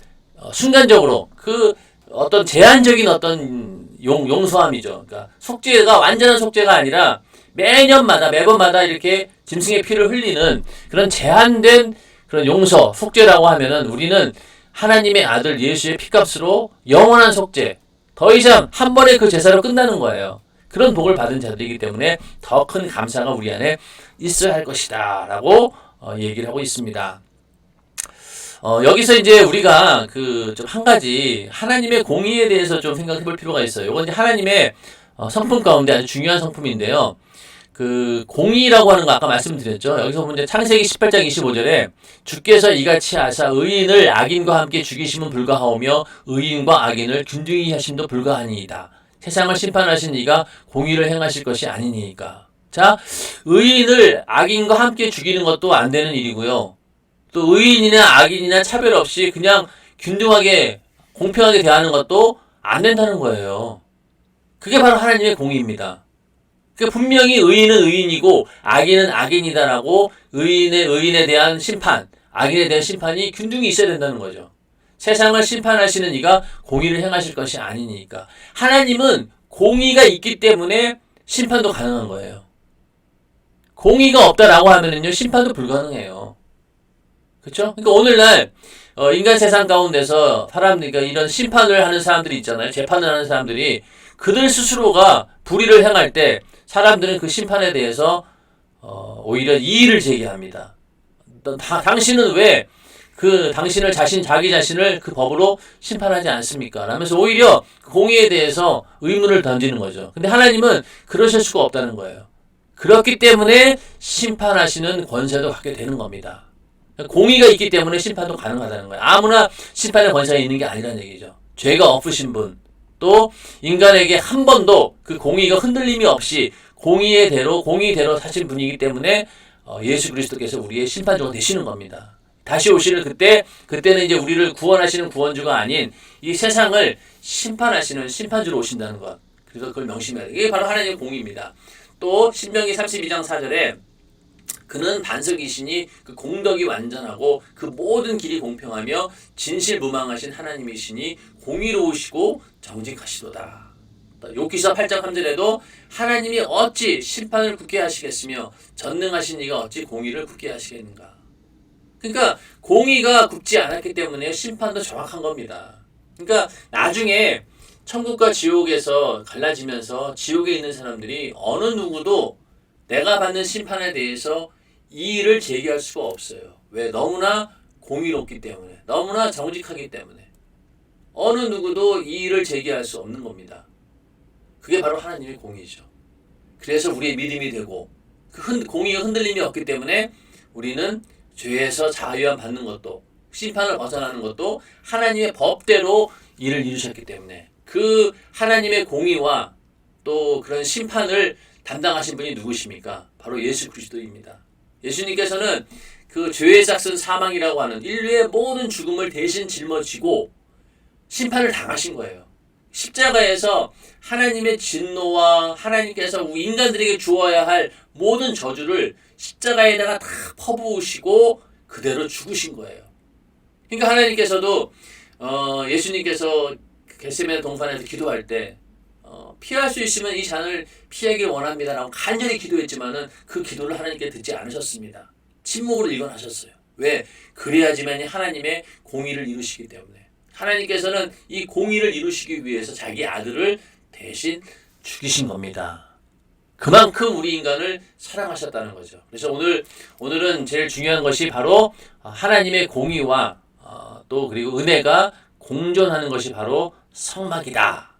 순간적으로 그 어떤 제한적인 어떤 용서함이죠. 그러니까 속죄가 완전한 속죄가 아니라 매번마다 이렇게 짐승의 피를 흘리는 그런 제한된 그런 용서, 속죄라고 하면은 우리는 하나님의 아들 예수의 피값으로 영원한 속죄, 더 이상 한 번에 그 제사로 끝나는 거예요. 그런 복을 받은 자들이기 때문에 더 큰 감사가 우리 안에 있어야 할 것이다 라고 얘기를 하고 있습니다. 여기서 이제 우리가 좀 한 가지 하나님의 공의에 대해서 좀 생각해 볼 필요가 있어요. 이건 이제 하나님의 성품 가운데 아주 중요한 성품인데요. 그 공의라고 하는 거 아까 말씀드렸죠. 여기서 보면 이제 창세기 18장 25절에 주께서 이같이 하사 의인을 악인과 함께 죽이심은 불가하오며 의인과 악인을 균등히 하심도 불가하니이다. 세상을 심판하신 이가 공의를 행하실 것이 아니니까. 자, 의인을 악인과 함께 죽이는 것도 안 되는 일이고요. 또 의인이나 악인이나 차별 없이 그냥 균등하게 공평하게 대하는 것도 안 된다는 거예요. 그게 바로 하나님의 공의입니다. 그러니까 분명히 의인은 의인이고 악인은 악인이다라고 의인에 대한 심판, 악인에 대한 심판이 균등히 있어야 된다는 거죠. 세상을 심판하시는 이가 공의를 행하실 것이 아니니까. 하나님은 공의가 있기 때문에 심판도 가능한 거예요. 공의가 없다라고 하면은요, 심판도 불가능해요. 그렇죠? 그러니까 오늘날 인간 세상 가운데서 그러니까 이런 심판을 하는 사람들이 있잖아요. 재판을 하는 사람들이 그들 스스로가 불의를 행할 때 사람들은 그 심판에 대해서 오히려 이의를 제기합니다. 당신은 왜 당신을 자기 자신을 그 법으로 심판하지 않습니까? 라면서 오히려 공의에 대해서 의문을 던지는 거죠. 근데 하나님은 그러실 수가 없다는 거예요. 그렇기 때문에 심판하시는 권세도 갖게 되는 겁니다. 공의가 있기 때문에 심판도 가능하다는 거예요. 아무나 심판의 권세가 있는 게 아니라는 얘기죠. 죄가 없으신 분, 또 인간에게 한 번도 그 공의가 흔들림이 없이 공의대로 사신 분이기 때문에 예수 그리스도께서 우리의 심판주가 되시는 겁니다. 다시 오시는 그때는 이제 우리를 구원하시는 구원주가 아닌 이 세상을 심판하시는 심판주로 오신다는 것. 그래서 그걸 명심해야 돼요. 이게 바로 하나님의 공의입니다. 또 신명기 32장 4절에 그는 반석이시니 그 공덕이 완전하고 그 모든 길이 공평하며 진실무망하신 하나님이시니 공의로우시고 정직하시도다. 욥기서 8장 3절에도 하나님이 어찌 심판을 굳게 하시겠으며 전능하신 이가 어찌 공의를 굳게 하시겠는가. 그러니까 공의가 굳지 않았기 때문에 심판도 정확한 겁니다. 그러니까 나중에 천국과 지옥에서 갈라지면서 지옥에 있는 사람들이 어느 누구도 내가 받는 심판에 대해서 이의를 제기할 수가 없어요. 왜? 너무나 공의롭기 때문에, 너무나 정직하기 때문에 어느 누구도 이의를 제기할 수 없는 겁니다. 그게 바로 하나님의 공의죠. 그래서 우리의 믿음이 되고 그 공의가 흔들림이 없기 때문에 우리는 죄에서 자유함 받는 것도 심판을 벗어나는 것도 하나님의 법대로 일을 이루셨기 때문에 그 하나님의 공의와 또 그런 심판을 담당하신 분이 누구십니까? 바로 예수 그리스도입니다. 예수님께서는 그 죄의 삭슨 사망이라고 하는 인류의 모든 죽음을 대신 짊어지고 심판을 당하신 거예요. 십자가에서 하나님의 진노와 하나님께서 인간들에게 주어야 할 모든 저주를 십자가에다가 다 퍼부으시고 그대로 죽으신 거예요. 그러니까 하나님께서도 예수님께서 겟세마네 동산에서 기도할 때 피할 수 있으면 이 잔을 피하길 원합니다라고 간절히 기도했지만은 그 기도를 하나님께 듣지 않으셨습니다. 침묵으로 일관하셨어요. 왜? 그래야지만이 하나님의 공의를 이루시기 때문에. 하나님께서는 이 공의를 이루시기 위해서 자기 아들을 대신 죽이신 겁니다. 그만큼 우리 인간을 사랑하셨다는 거죠. 그래서 오늘은 제일 중요한 것이 바로 하나님의 공의와 또 그리고 은혜가 공존하는 것이 바로 성막이다.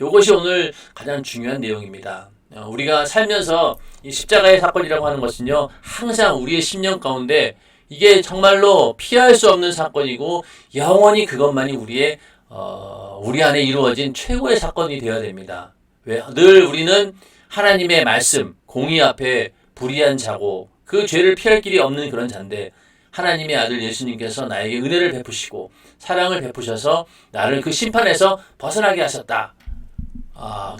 이것이 오늘 가장 중요한 내용입니다. 우리가 살면서 이 십자가의 사건이라고 하는 것은요, 항상 우리의 심령 가운데 이게 정말로 피할 수 없는 사건이고 영원히 그것만이 우리 안에 이루어진 최고의 사건이 되어야 됩니다. 왜? 늘 우리는 하나님의 말씀, 공의 앞에 불의한 자고 그 죄를 피할 길이 없는 그런 자인데 하나님의 아들 예수님께서 나에게 은혜를 베푸시고 사랑을 베푸셔서 나를 그 심판에서 벗어나게 하셨다.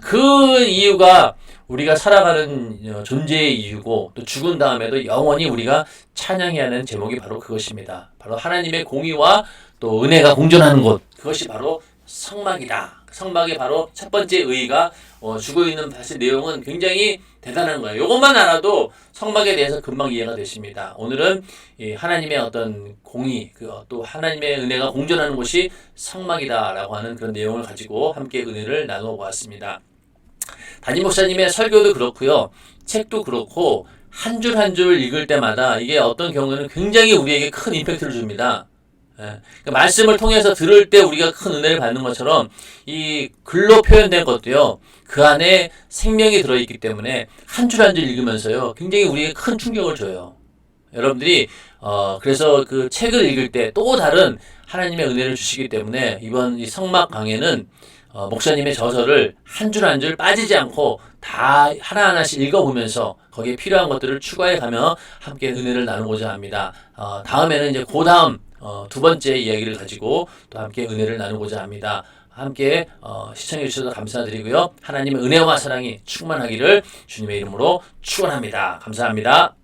그 이유가 우리가 살아가는 존재의 이유고 또 죽은 다음에도 영원히 우리가 찬양해야 하는 제목이 바로 그것입니다. 바로 하나님의 공의와 또 은혜가 공존하는 곳, 그것이 바로 성막이다. 성막의 바로 첫 번째 의의가 주고 있는 사실 내용은 굉장히 대단한 거예요. 이것만 알아도 성막에 대해서 금방 이해가 되십니다. 오늘은 이 하나님의 어떤 공의, 또 하나님의 은혜가 공존하는 곳이 성막이다라고 하는 그런 내용을 가지고 함께 은혜를 나누어 보았습니다. 담임 목사님의 설교도 그렇고요, 책도 그렇고 한 줄 한 줄 읽을 때마다 이게 어떤 경우에는 굉장히 우리에게 큰 임팩트를 줍니다. 그러니까 말씀을 통해서 들을 때 우리가 큰 은혜를 받는 것처럼 이 글로 표현된 것도요, 그 안에 생명이 들어있기 때문에 한 줄 한 줄 읽으면서요 굉장히 우리에게 큰 충격을 줘요. 여러분들이 그래서 그 책을 읽을 때 또 다른 하나님의 은혜를 주시기 때문에 이번 이 성막 강해는 목사님의 저서를 한 줄 한 줄 빠지지 않고 다 하나하나씩 읽어보면서 거기에 필요한 것들을 추가해 가며 함께 은혜를 나누고자 합니다. 다음에는 이제 그 다음 두 번째 이야기를 가지고 또 함께 은혜를 나누고자 합니다. 함께 시청해 주셔서 감사드리고요. 하나님의 은혜와 사랑이 충만하기를 주님의 이름으로 축원합니다. 감사합니다.